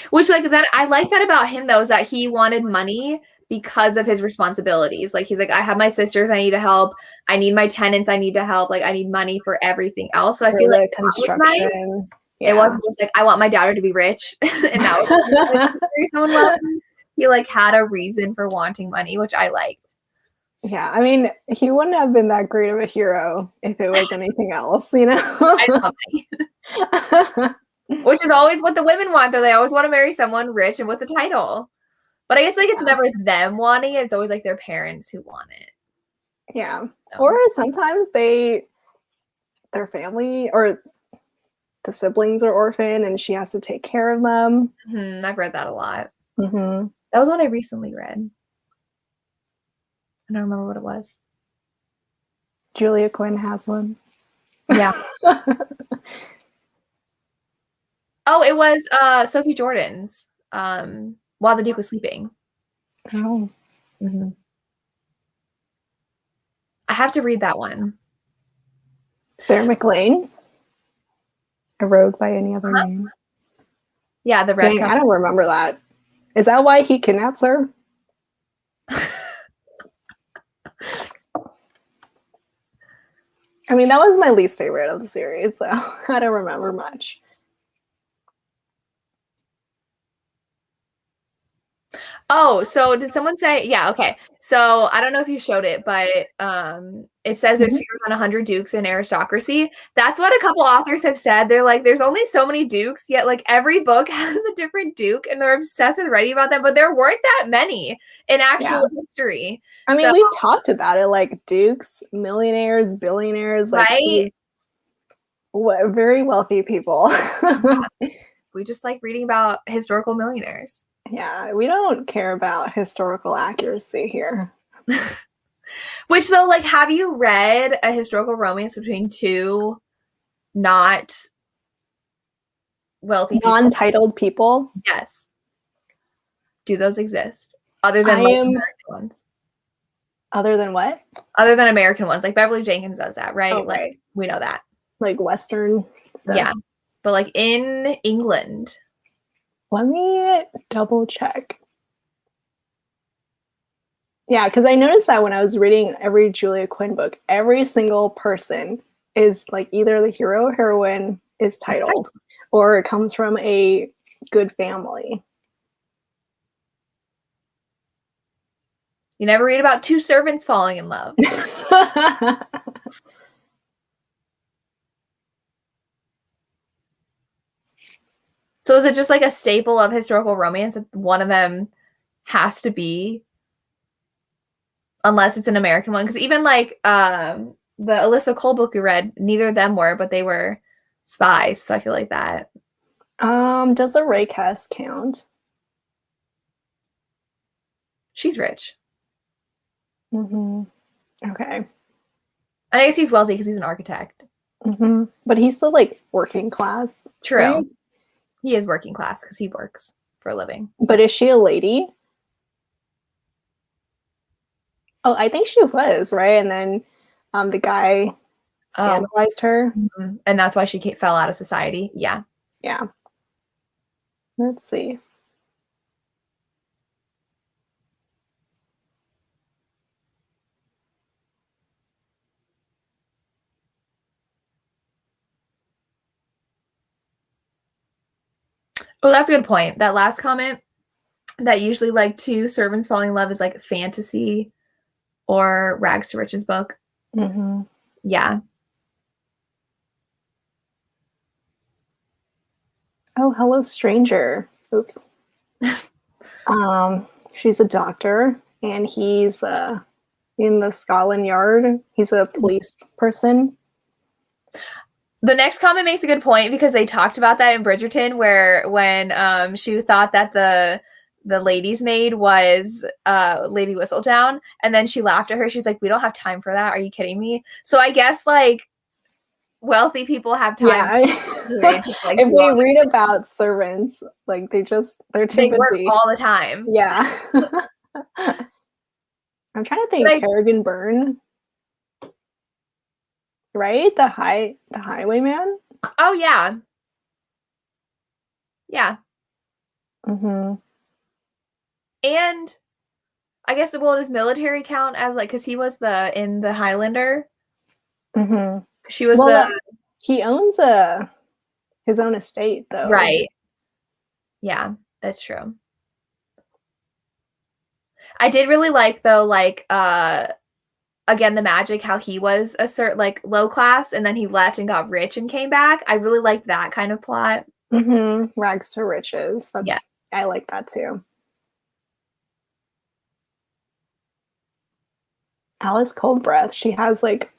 Which, like, that I like that about him though, is that he wanted money because of his responsibilities. Like, he's like, I have my sisters, I need to help. I need my tenants, I need to help. Like, I need money for everything else. So I feel like construction. It wasn't just like, I want my daughter to be rich, and that was like, someone wealthy. He like had a reason for wanting money, which I liked. Yeah, I mean, he wouldn't have been that great of a hero if it was anything else, you know? I love money. Which is always what the women want, though. They always want to marry someone rich and with a title. But I guess like it's never them wanting it. It's always like their parents who want it. Yeah. So. Or sometimes their family or the siblings are orphaned and she has to take care of them. I've read that a lot. Mm-hmm. That was one I recently read. I don't remember what it was. Julia Quinn has one. Yeah. Oh, it was Sophie Jordan's While the Duke Was Sleeping. Oh. Mm-hmm. I have to read that one. Sarah McLean? A Rogue by Any Other Name? Yeah, the red cover. I don't remember that. Is that why he kidnaps her? I mean, that was my least favorite of the series, so I don't remember much. Oh, so did someone say, yeah, okay. So I don't know if you showed it, but it says there's fewer than 100 dukes in aristocracy. That's what a couple authors have said. They're like, there's only so many dukes, yet like every book has a different duke, and they're obsessed with writing about them, but there weren't that many in actual history. I mean, we've talked about it, like dukes, millionaires, billionaires, like right? Very wealthy people. We just like reading about historical millionaires. Yeah, we don't care about historical accuracy here. Which, though, like, have you read a historical romance between two not wealthy non-titled people? Yes. Do those exist? Other than American ones? Other than what? Other than American ones. Like Beverly Jenkins does that, right? Oh, like, right. We know that. Like Western stuff. Yeah. But, like, in England. Let me double check. Yeah, because I noticed that when I was reading every Julia Quinn book, every single person is like either the hero or heroine is titled, or it comes from a good family. You never read about two servants falling in love. So is it just like a staple of historical romance that one of them has to be, unless it's an American one? Because even like the Alyssa Cole book we read, neither of them were, but they were spies. So I feel like that. Does the Ray cast count? She's rich. Mm-hmm. Okay. I guess he's wealthy because he's an architect. Mm-hmm. But he's still like working class. True. Right? He is working class because he works for a living. But is she a lady? Oh, I think she was, right? And then the guy scandalized her. Mm-hmm. And that's why she fell out of society. Yeah. Yeah. Let's see. Oh, that's a good point. That last comment, that usually like two servants falling in love is like fantasy or rags to riches book. Mm-hmm. Yeah. Oh, hello, stranger. Oops. She's a doctor, and he's in the Scotland Yard. He's a police person. The next comment makes a good point because they talked about that in Bridgerton, where when she thought that the lady's maid was Lady Whistledown, and then she laughed at her. She's like, "We don't have time for that. Are you kidding me?" So I guess like wealthy people have time. Yeah. Like, if we read about servants, like they're too they busy. work all the time. Yeah. I'm trying to think. Kerrigan Byrne, right? The highwayman. Oh yeah, yeah. Mm-hmm. And I guess does military count as like because he was in the Highlander? Mm-hmm. She was he owns his own estate though. Right. Yeah, that's true. I did really like though, like again the magic, how he was a certain like low class and then he left and got rich and came back. I really like that kind of plot. Mm-hmm. Rags to riches. Yeah. I like that too. Alice Coldbreath. She has like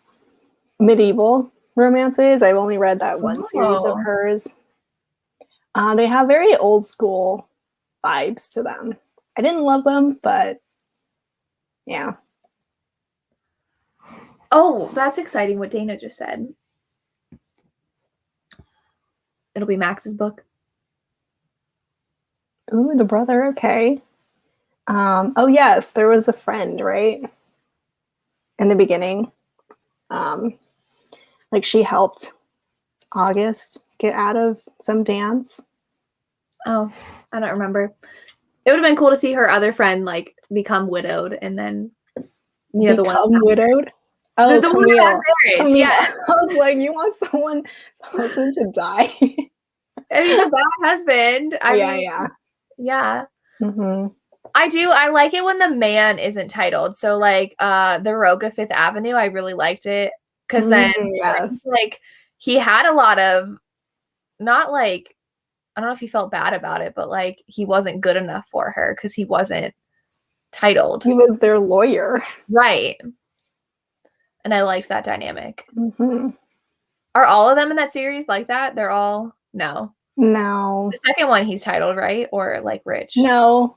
medieval romances. I've only read that one series of hers. They have very old school vibes to them. I didn't love them, but yeah. Oh, that's exciting what Dana just said. It'll be Max's book. Ooh, the brother. Okay. Oh yes, there was a friend, right? In the beginning. Like she helped August get out of some dance. Oh, I don't remember. It would have been cool to see her other friend like become widowed and then the one widowed. Oh, the Camille. one marriage. Yeah. I was like, you want someone's husband to die? And he's a bad husband. I mean, yeah. Mm-hmm. I like it when the man isn't titled. So like the Rogue of Fifth Avenue, I really liked it because then like he had a lot of not like I don't know if he felt bad about it, but like he wasn't good enough for her because he wasn't titled. He was their lawyer. Right. And I liked that dynamic. Mm-hmm. Are all of them in that series like that? They're all no. The second one he's titled, right? Or like rich? No.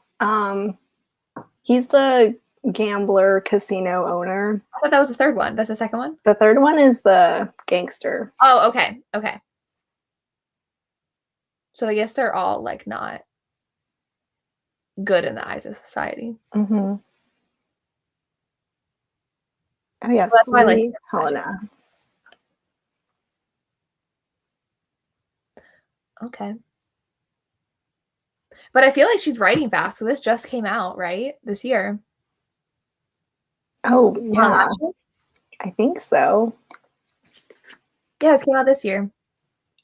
He's the gambler casino owner. I thought that was the third one. That's the second one? The third one is the gangster. Oh, okay. Okay. So I guess they're all like not good in the eyes of society. Mm-hmm. Oh yes, that's why I like Helena. Okay. But I feel like she's writing fast, so this just came out, right? This year. Oh, yeah. I think so. Yeah, it came out this year.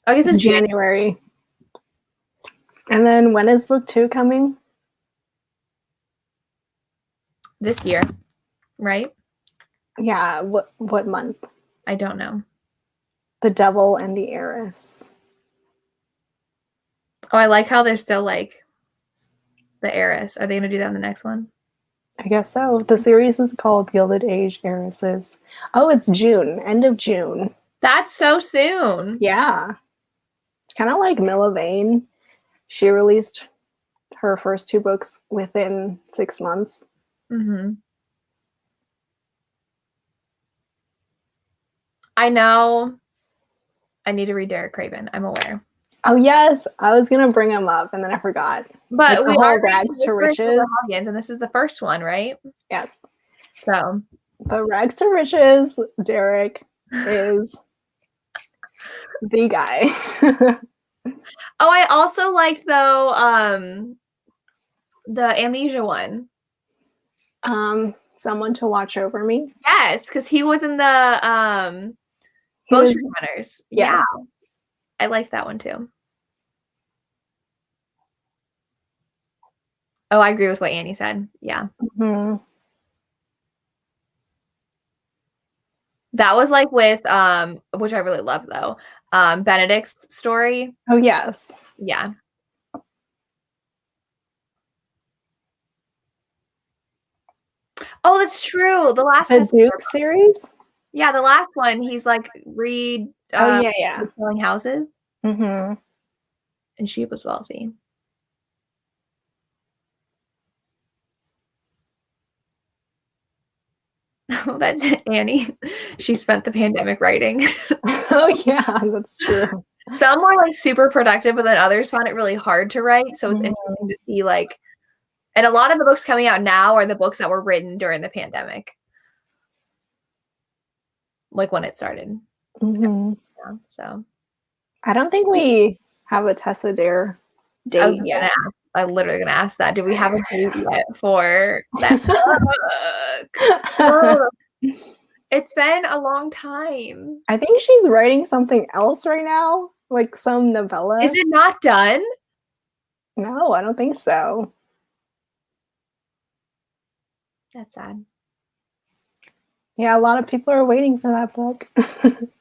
I guess it's January. And then when is book 2 coming? This year, right? Yeah, what month? I don't know. The Devil and the Heiress. Oh, I like how they're still like the Heiress. Are they going to do that in the next one? I guess so. The series is called Gilded Age Heiresses. Oh, it's June. End of June. That's so soon. Yeah. It's kind of like Milla Vane. She released her first 2 books within 6 months. Mm-hmm. I know. I need to read Derek Craven. I'm aware. Oh yes, I was gonna bring him up and then I forgot. But like we are Rags to Riches, and this is the first one, right? Yes. So, but Rags to Riches, Derek is the guy. Oh, I also liked though the Amnesia one. Someone to Watch Over Me. Yes, because he was in the Motion Runners. Yes. Yeah, I liked that one too. Oh, I agree with what Annie said. Yeah. Mm-hmm. That was like with which I really love though. Benedict's story. Oh, yes. Yeah. Oh, that's true. The last The Duke series? Yeah, the last one, he's like yeah. selling houses. Mm-hmm. And she was wealthy. Oh, that's Annie. She spent the pandemic writing. Oh, yeah, that's true. Some were like super productive, but then others found it really hard to write. So it's interesting to see like, and a lot of the books coming out now are the books that were written during the pandemic. Like when it started. Mm-hmm. Yeah, so. I don't think we have a Tessa Dare date yet. I'm literally going to ask that. Do we have a date yet for that book? It's been a long time. I think she's writing something else right now, like some novella. Is it not done? No, I don't think so. That's sad. Yeah, a lot of people are waiting for that book.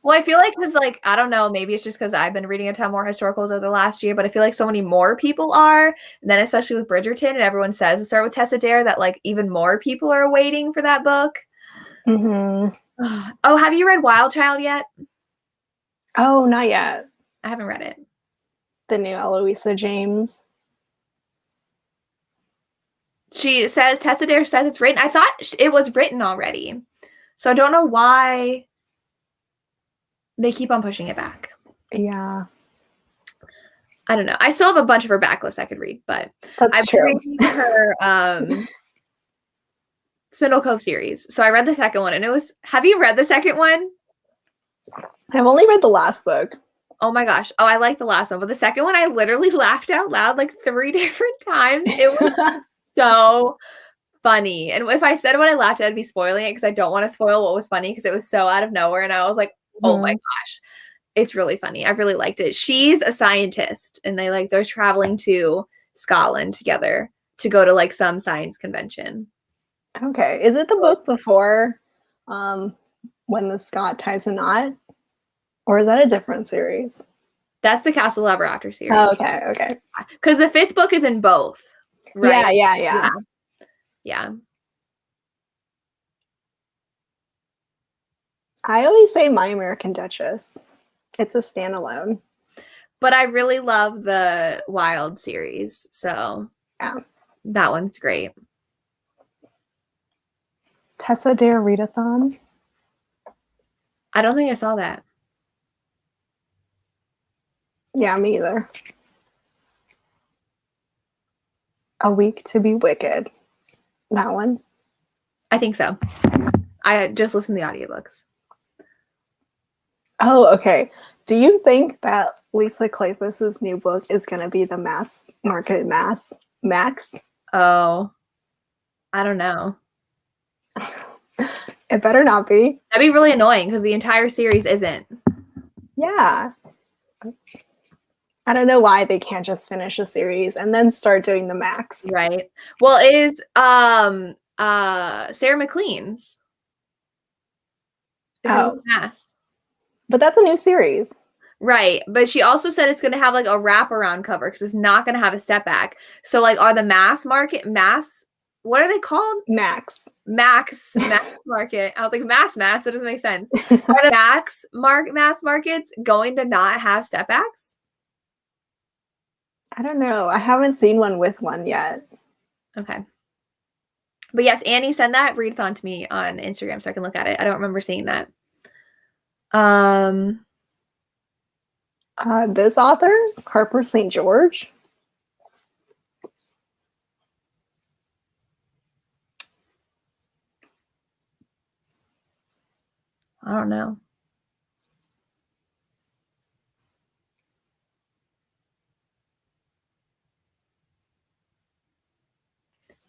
Well, I feel like because, like, I don't know, maybe it's just because I've been reading a ton more historicals over the last year, but I feel like so many more people are. And then especially with Bridgerton, and everyone says to start with Tessa Dare, that like even more people are waiting for that book. Mm-hmm. Oh, have you read Wild Child yet? Oh, not yet. I haven't read it. The new Eloisa James. She says, Tessa Dare says it's written. I thought it was written already. So I don't know why they keep on pushing it back. Yeah. I don't know. I still have a bunch of her backlist I could read, but That's true. reading her Spindle Cove series. So I read the second one, and it was. Have you read the second one? I've only read the last book. Oh my gosh. Oh, I like the last one, but the second one I literally laughed out loud like 3 different times. It was so funny. And if I said what I laughed at, I'd be spoiling it because I don't want to spoil what was funny because it was so out of nowhere. And I was like, oh my gosh, it's really funny. I really liked it. She's a scientist, and they're traveling to Scotland together to go to like some science convention. Okay. Is it the book before When the Scot Ties a Knot? Or is that a different series? That's the Castle Lover Actor series. Oh, okay. Because the 5th book is in both, right? Yeah. I always say My American Duchess. It's a standalone. But I really love the Wild series, so yeah, that one's great. Tessa Dare Readathon. I don't think I saw that. Yeah, me either. A Week to Be Wicked. That one? I think so. I just listened to the audiobooks. Oh, okay. Do you think that Lisa Kleypas's new book is going to be the mass market Max? Oh, I don't know. It better not be. That'd be really annoying because the entire series isn't. Yeah. I don't know why they can't just finish a series and then start doing the Max. Right. Well, it is Sarah McLean's. Oh. Mass. But that's a new series. Right. But she also said it's going to have like a wraparound cover because it's not going to have a step back. So like are the mass, what are they called? Max market. I was like, mass, that doesn't make sense. Are the mass markets going to not have step backs? I don't know. I haven't seen one with one yet. Okay. But yes, Annie sent that readathon to me on Instagram so I can look at it. I don't remember seeing that. This author, Harper St. George. I don't know.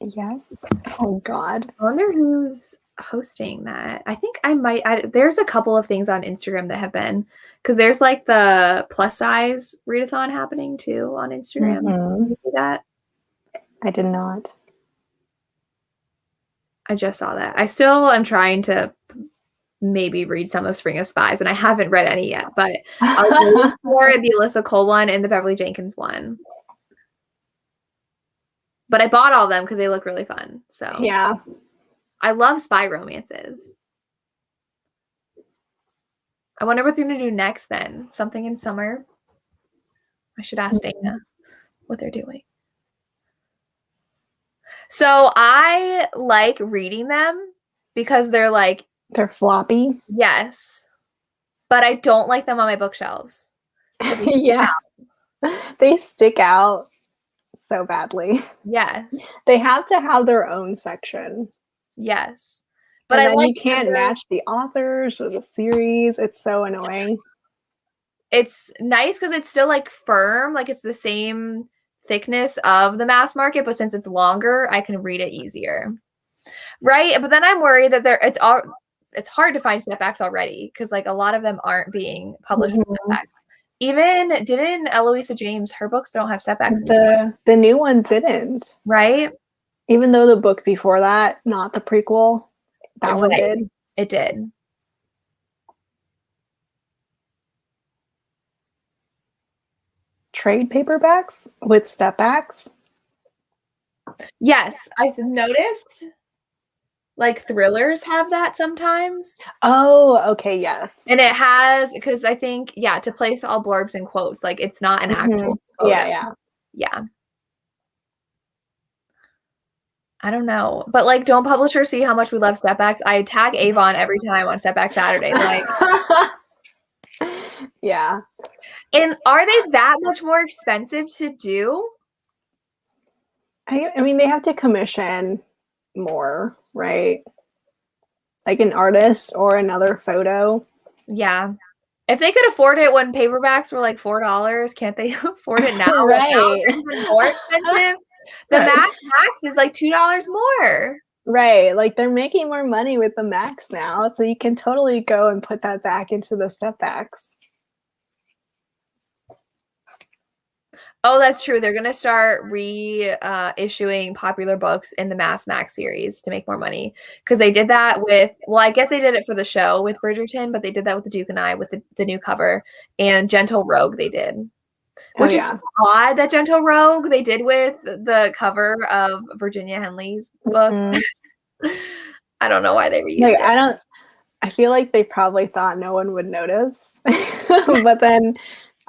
Yes. Oh, God. I wonder who's hosting that. I think I might. There's a couple of things on Instagram that have been, because there's like the plus size readathon happening too on Instagram. Did you see that? I did not. I just saw that. I still am trying to maybe read some of Spring of Spies, and I haven't read any yet, but I was waiting for the Alyssa Cole one and the Beverly Jenkins one. But I bought all of them because they look really fun. So Yeah. I love spy romances. I wonder what they're going to do next then. Something in summer. I should ask Dana what they're doing. So I like reading them because they're like... They're floppy. Yes. But I don't like them on my bookshelves. Yeah. They stick out so badly. Yes. They have to have their own section. Yes. But And I then like you can't match the authors or the series. It's so annoying. It's nice because it's still like firm, like it's the same thickness of the mass market, but since it's longer, I can read it easier. Right? But then I'm worried that it's hard to find stepbacks already because like a lot of them aren't being published with stepbacks. Even didn't Eloisa James, her books don't have stepbacks anymore. The new one didn't. Right? Even though the book before that, not the prequel, that one did. It did. Trade paperbacks with stepbacks? Yes, I've noticed like thrillers have that sometimes. Oh, okay, yes. And it has, because I think, yeah, to place all blurbs in quotes, like it's not an actual photo. Yeah. I don't know. But like, don't publishers see how much we love stepbacks? I tag Avon every time on Stepback Saturday. Like, yeah. And are they that much more expensive to do? I mean, they have to commission more, right? Like an artist or another photo. Yeah. If they could afford it when paperbacks were like $4, can't they afford it now? Right. Now they're even more expensive. The Max is like $2 more. Right. Like they're making more money with the Max now. So you can totally go and put that back into the stepbacks. Oh, that's true. They're going to start issuing popular books in the Mass Max series to make more money. Because they did that with, well, I guess they did it for the show with Bridgerton, but they did that with The Duke and I with the new cover. And Gentle Rogue they did. Which is odd that Gentle Rogue they did with the cover of Virginia Henley's book. I don't know why they reused it. I feel like they probably thought no one would notice. But then,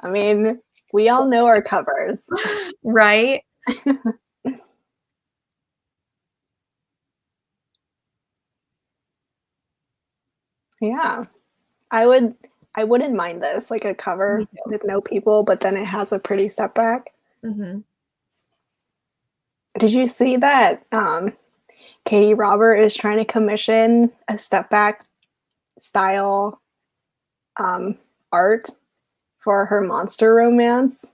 I mean, we all know our covers. Right? Yeah. I wouldn't mind this, like a cover with no people, but then it has a pretty stepback. Mm-hmm. Did you see that Katie Robert is trying to commission a stepback style art for her monster romance?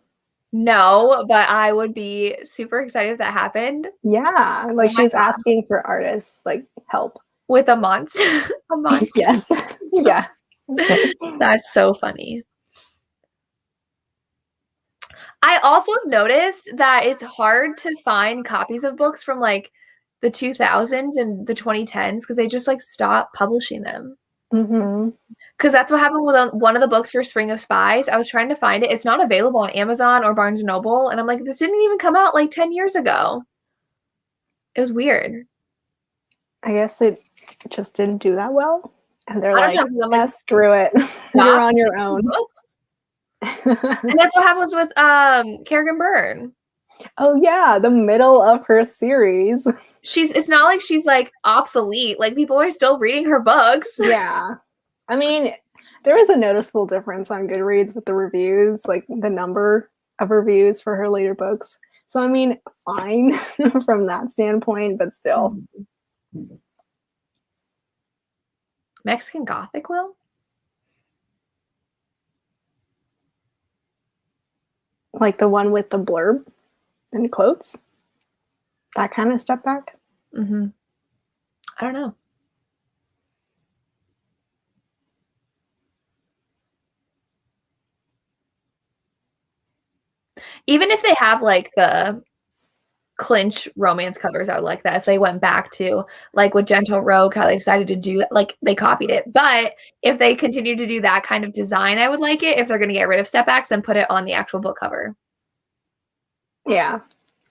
No, but I would be super excited if that happened. Yeah, like she's asking for artists like help with a monster. A monster. Yes. Yeah. That's so funny. I also noticed that it's hard to find copies of books from like the 2000s and the 2010s because they just like stopped publishing them. Because that's what happened with one of the books for Spring of Spies. I was trying to find it. It's not available on Amazon or Barnes & Noble. And I'm like, this didn't even come out like 10 years ago. It was weird. I guess it just didn't do that well. And they're like, yeah, screw it. You're on your own. And that's what happens with Kerrigan Byrne. Oh yeah, the middle of her series. It's not like she's like obsolete. Like people are still reading her books. Yeah. I mean, there is a noticeable difference on Goodreads with the reviews, like the number of reviews for her later books. So I mean, fine from that standpoint, but still. Mexican Gothic will? Like the one with the blurb and quotes? That kind of step back? I don't know. Even if they have like the clinch romance covers I would like that if they went back to like with Gentle Rogue, how they decided to do that, like they copied it. But if they continue to do that kind of design, I would like it. If they're going to get rid of step backs and put it on the actual book cover. Yeah.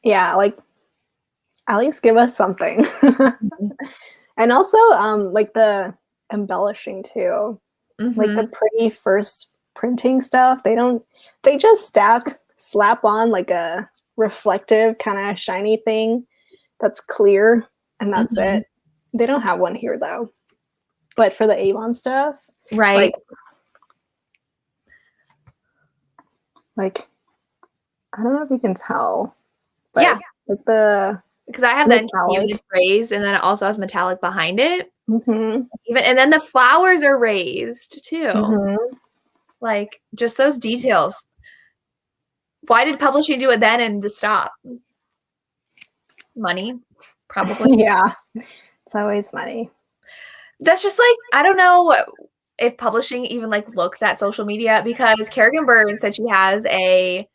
Yeah, like at least give us something. And also like the embellishing too. Like the pretty first printing stuff, they just slap on like a reflective kind of shiny thing that's clear, and that's it. They don't have one here though. But for the Avon stuff, right? Like I don't know if you can tell, but yeah, like because I have the unit raised, and then it also has metallic behind it. Even and then the flowers are raised too. Like just those details. Why did publishing do it then and to stop? Money, probably. Yeah, it's always money. That's just like, I don't know if publishing even like looks at social media, because Kerrigan Byrne said she has a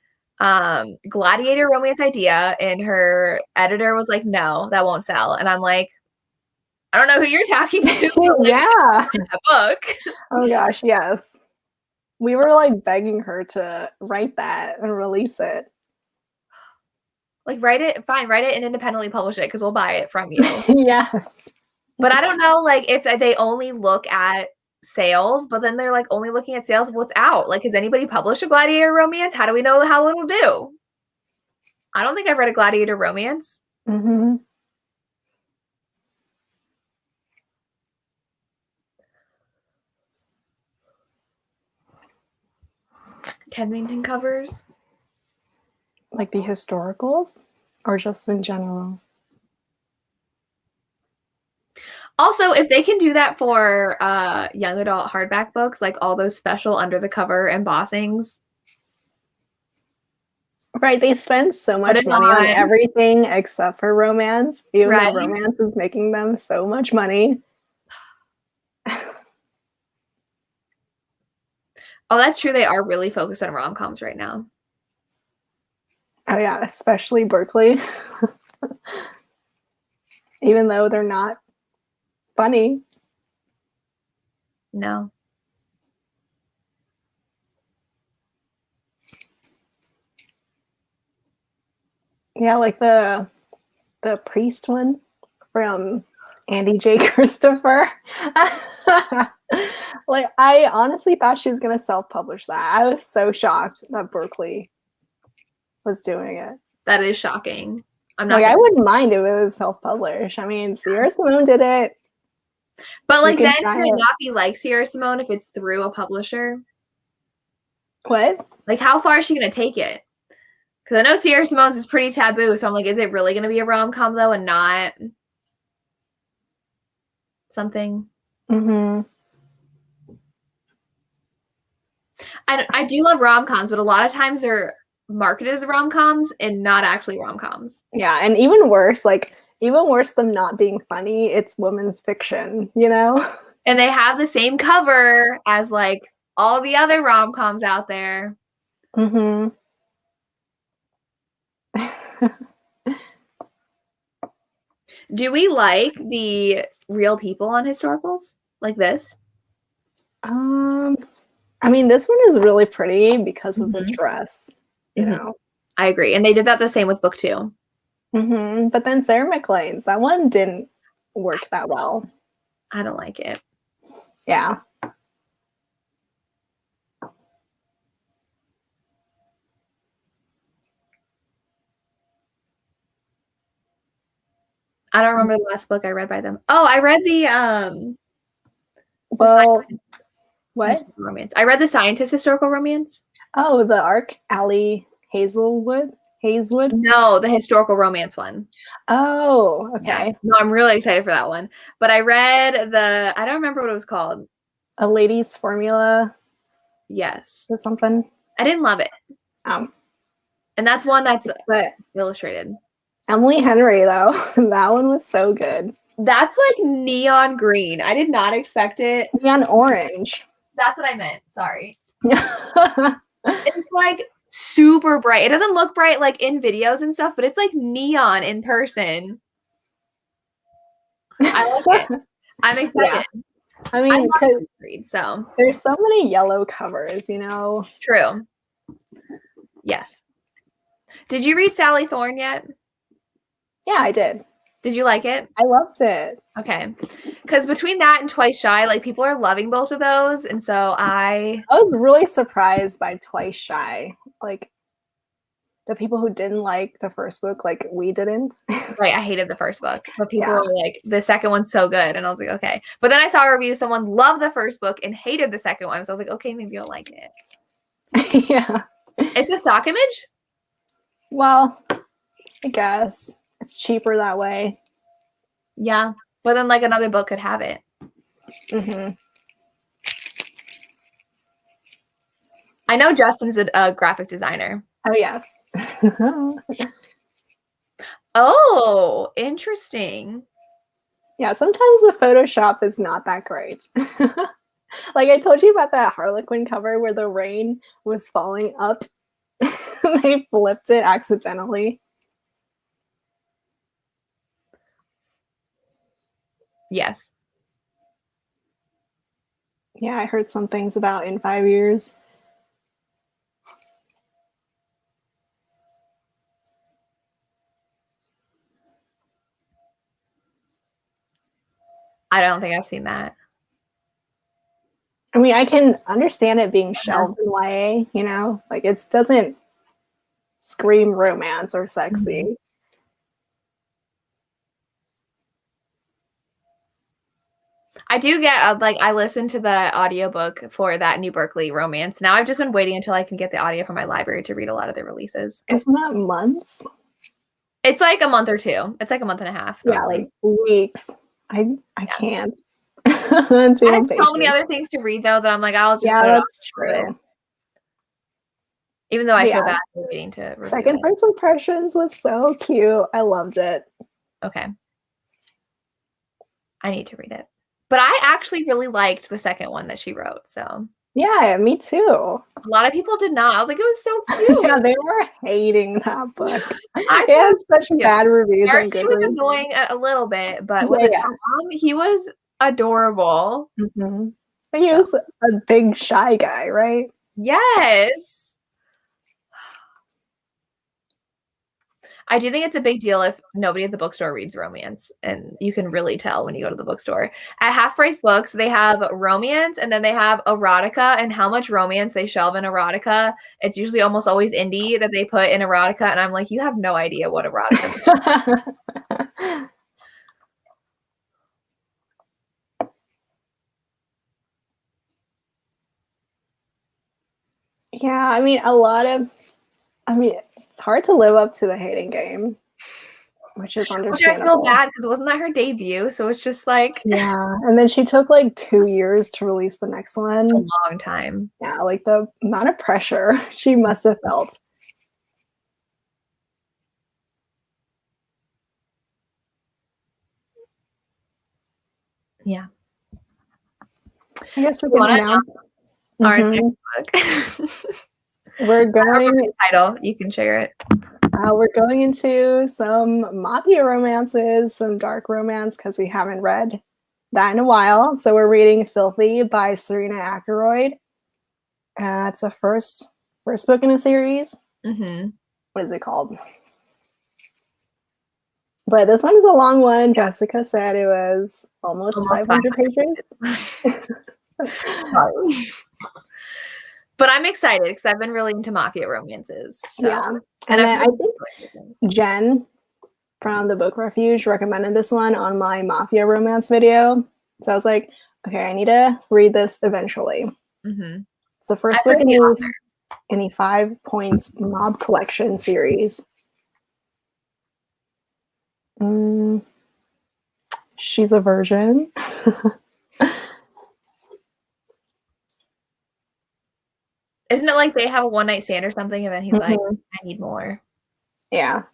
gladiator romance idea and her editor was like, no, that won't sell. And I'm like, I don't know who you're talking to. Like, yeah. A book. Oh gosh, yes. We were like begging her to write that and release it. Like write it and independently publish it because we'll buy it from you. Yes. But I don't know, like if they only look at sales, but then they're like only looking at sales of what's out. Like, has anybody published a gladiator romance? How do we know how it'll do? I don't think I've read a gladiator romance. Kensington covers. Like the historicals or just in general? Also, if they can do that for young adult hardback books, like all those special under the cover embossings. Right, they spend so much money on everything except for romance, even though romance is making them so much money. Oh, that's true. They are really focused on rom-coms right now. Oh yeah, especially Berkeley. Even though they're not funny. No. Yeah, like the priest one from Andy J. Christopher. Like I honestly thought she was gonna self-publish that. I was so shocked that Berkeley was doing it. That is shocking. I'm not like I wouldn't mind if it was self-published. I mean, Sierra Simone did it. But like then could it not be like Sierra Simone if it's through a publisher? What? Like how far is she gonna take it? Because I know Sierra Simone's is pretty taboo, so I'm like, is it really gonna be a rom-com though and not something? I do love rom-coms, but a lot of times they're marketed as rom-coms and not actually rom-coms. Yeah, and even worse than not being funny, it's women's fiction, you know? And they have the same cover as like all the other rom-coms out there. Do we like the real people on historicals like this? I mean, this one is really pretty because of the dress, you know. I agree. And they did that the same with book 2. But then Sarah McLean's, that one didn't work that well. I don't like it. Yeah. I don't remember the last book I read by them. Oh, I read the what? Romance. I read the Scientist historical romance. Oh, the Arc Alley Hazelwood? No, the historical romance one. Oh, okay. Yeah. No, I'm really excited for that one. But I read I don't remember what it was called. A Lady's Formula. Yes. Or something. I didn't love it. And that's one that's illustrated. Emily Henry, though. That one was so good. That's like neon green. I did not expect it. Neon orange. That's what I meant. Sorry. It's like super bright. It doesn't look bright like in videos and stuff, but it's like neon in person. I like it. I'm excited. Yeah. I mean, I love because read, so there's so many yellow covers, you know? true. Yes. Did you read Sally Thorne yet? Yeah, I did. Did you like it? I loved it. Okay. Because between that and Twice Shy, like people are loving both of those. And so I was really surprised by Twice Shy. Like, the people who didn't like the first book, like we didn't. Right, I hated the first book, but people were like, the second one's so good. And I was like, okay. But then I saw a review, someone loved the first book and hated the second one. So I was like, okay, maybe I'll like it. Yeah. It's a stock image? Well, I guess. It's cheaper that way. Yeah. But then like another book could have it. Mm-hmm. I know Justin's a graphic designer. Oh, yes. Oh, interesting. Yeah, sometimes the Photoshop is not that great. Like I told you about that Harlequin cover where the rain was falling up. They flipped it accidentally. Yes. Yeah, I heard some things about in 5 years. I don't think I've seen that. I mean, I can understand it being shelved in YA, you know? Like it doesn't scream romance or sexy. Mm-hmm. I do get like I listened to the audiobook for that New Berkeley romance. Now I've just been waiting until I can get the audio from my library to read a lot of their releases. Isn't that months? It's like a month or two. It's like a month and a half. Yeah, like weeks. I can't. I have so many other things to read though that I'm like, I'll just put it that's off. true. Even though I feel bad for waiting to review Second First Impressions was so cute. I loved it. Okay. I need to read it. But I actually really liked the second one that she wrote. So yeah, me too. A lot of people did not. I was like, it was so cute. Yeah, they were hating that book. It had such bad reviews. Darcy was annoying a little bit, but was it Tom? He was adorable. Mm-hmm. He was a big shy guy, right? Yes. I do think it's a big deal if nobody at the bookstore reads romance, and you can really tell when you go to the bookstore. At Half Price Books, they have romance and then they have erotica, and how much romance they shelve in erotica. It's usually almost always indie that they put in erotica, and I'm like, you have no idea what erotica is. Yeah, I mean, it's hard to live up to the hating game, which is understandable. Which I feel bad because wasn't that her debut? So it's just like yeah. And then she took like 2 years to release the next one. A long time. Yeah, like the amount of pressure she must have felt. Yeah. I guess we can announce our next book. We're going title. You can share it. We're going into some mafia romances, some dark romance, because we haven't read that in a while. So we're reading Filthy by Serena Ackroyd. It's a first book in a series. Mm-hmm. What is it called? But this one is a long one. Jessica said it was almost 500 pages. But I'm excited because I've been really into mafia romances. So. Yeah. And then I think Jen from the Book Refuge recommended this one on my mafia romance video. So I was like, okay, I need to read this eventually. Mm-hmm. It's the first book in the 5 Points Mob Collection series. She's a virgin. Isn't it like they have a one-night stand or something, and then he's like, I need more. Yeah.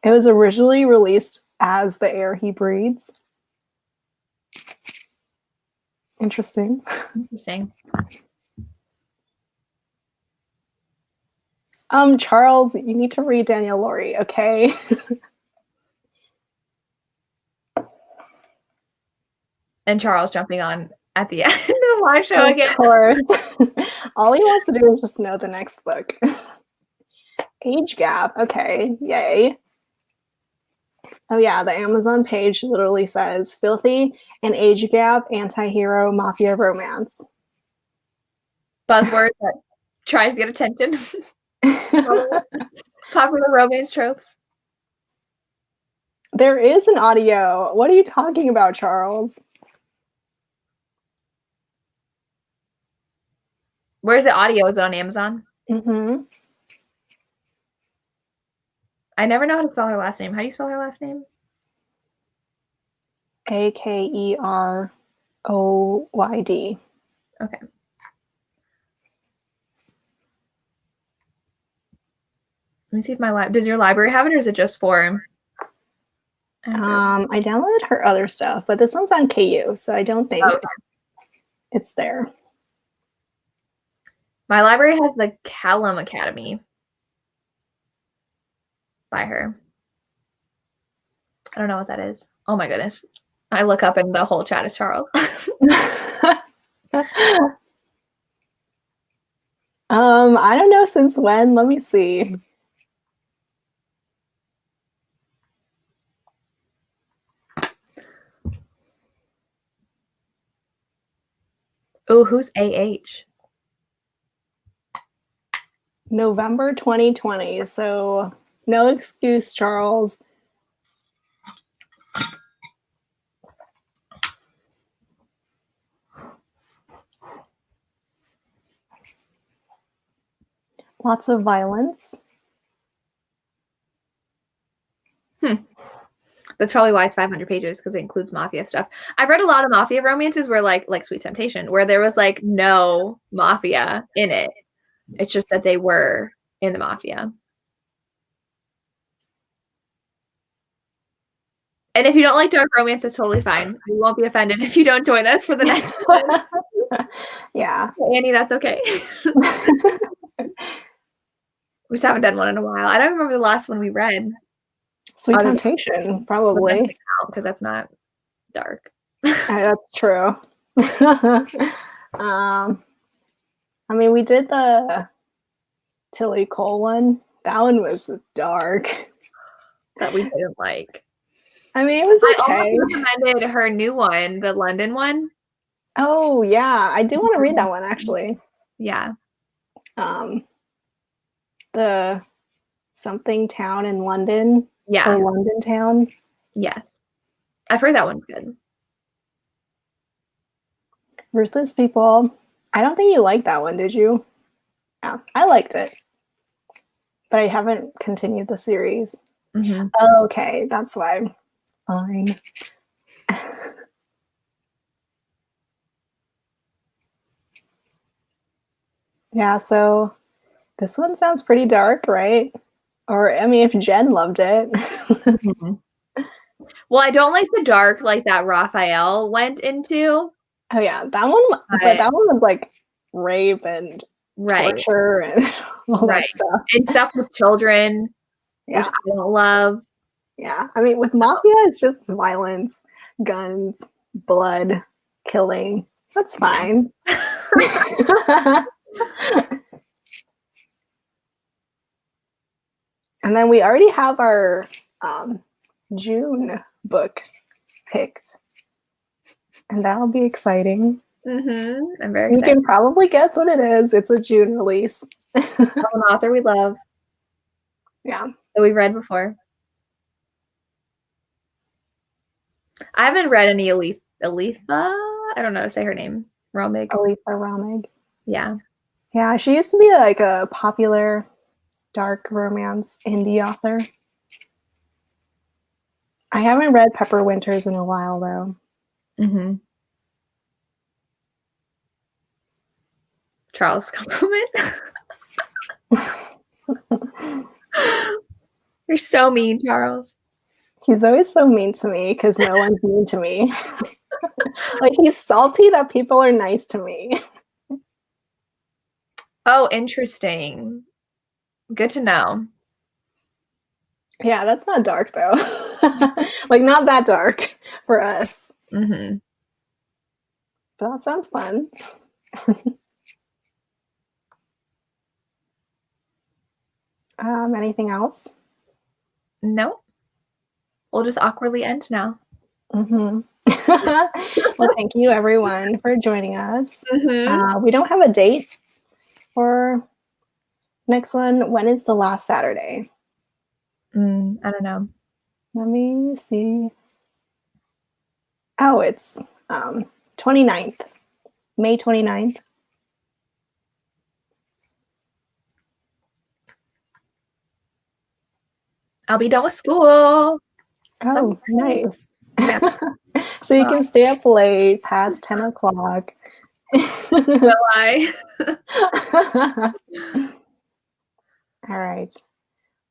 It was originally released as The Air He Breathes. Interesting. Charles, you need to read Daniel Laurie, okay? And Charles jumping on at the end of the live show again. Of course. All he wants to do is just know the next book. Age gap. Okay, yay. Oh yeah, the Amazon page literally says filthy and age gap anti-hero mafia romance. Buzzword that tries to get attention. Popular romance tropes. There is an audio. What are you talking about, Charles? Where's the audio? Is it on Amazon? Mm-hmm. I never know how to spell her last name. How do you spell her last name? Akeroyd. Okay. Let me see if my does your library have it, or is it just for? I downloaded her other stuff, but this one's on KU, so I don't think it's there. My library has the Callum Academy by her. I don't know what that is. Oh my goodness. I look up and the whole chat is Charles. I don't know since when. Let me see. Oh, who's AH? November 2020. So no excuse, Charles. Lots of violence. That's probably why it's 500 pages, because it includes mafia stuff. I've read a lot of mafia romances where like Sweet Temptation, where there was like no mafia in it. It's just that they were in the mafia. And if you don't like dark romance, it's totally fine. We won't be offended if you don't join us for the next one. Yeah. Annie, that's okay. We just haven't done one in a while. I don't remember the last one we read. Sweet Temptation, probably. Because that's not dark. That's true. I mean, we did the Tilly Cole one. That one was dark. That we didn't like. I mean, it was okay. I almost recommended her new one, the London one. Oh, yeah. I do want to read that one, actually. Yeah. The something town in London. Yeah. Or London town. Yes. I've heard that one's good. Ruthless People. I don't think you liked that one, did you? Yeah, I liked it. But I haven't continued the series. Mm-hmm. Oh, okay, that's why. Fine. Yeah, so this one sounds pretty dark, right? Or, I mean, if Jen loved it. Mm-hmm. Well, I don't like the dark like that Raphael went into. Oh, yeah, that one, but that one was like rape and torture and all that stuff. And stuff with children, which I don't love. Yeah, I mean, with mafia, it's just violence, guns, blood, killing. That's fine. And then we already have our June book picked. And that'll be exciting. Mm-hmm. I'm very excited. You can probably guess what it is. It's a June release. An author we love. Yeah. That we've read before. I haven't read any Aletha. I don't know how to say her name. Romig. Aletha Romig. Yeah. Yeah, she used to be like a popular dark romance indie author. I haven't read Pepper Winters in a while, though. Mm-hmm. Charles compliment. You're so mean, Charles. He's always so mean to me because no one's mean to me. Like, he's salty that people are nice to me. Oh, interesting. Good to know. Yeah, that's not dark though. Like not that dark for us. Mm-hmm. But that sounds fun. Anything else? No. We'll just awkwardly end now. Mm-hmm. Well, thank you everyone for joining us. Mm-hmm. We don't have a date for next one. When is the last Saturday? I don't know. Let me see. Oh, it's 29th. May 29th. I'll be done with school. Oh, nice. Yeah. So you can stay up late past 10 o'clock. Will I? All right.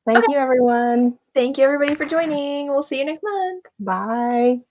Thank you, everyone. Thank you, everybody, for joining. We'll see you next month. Bye.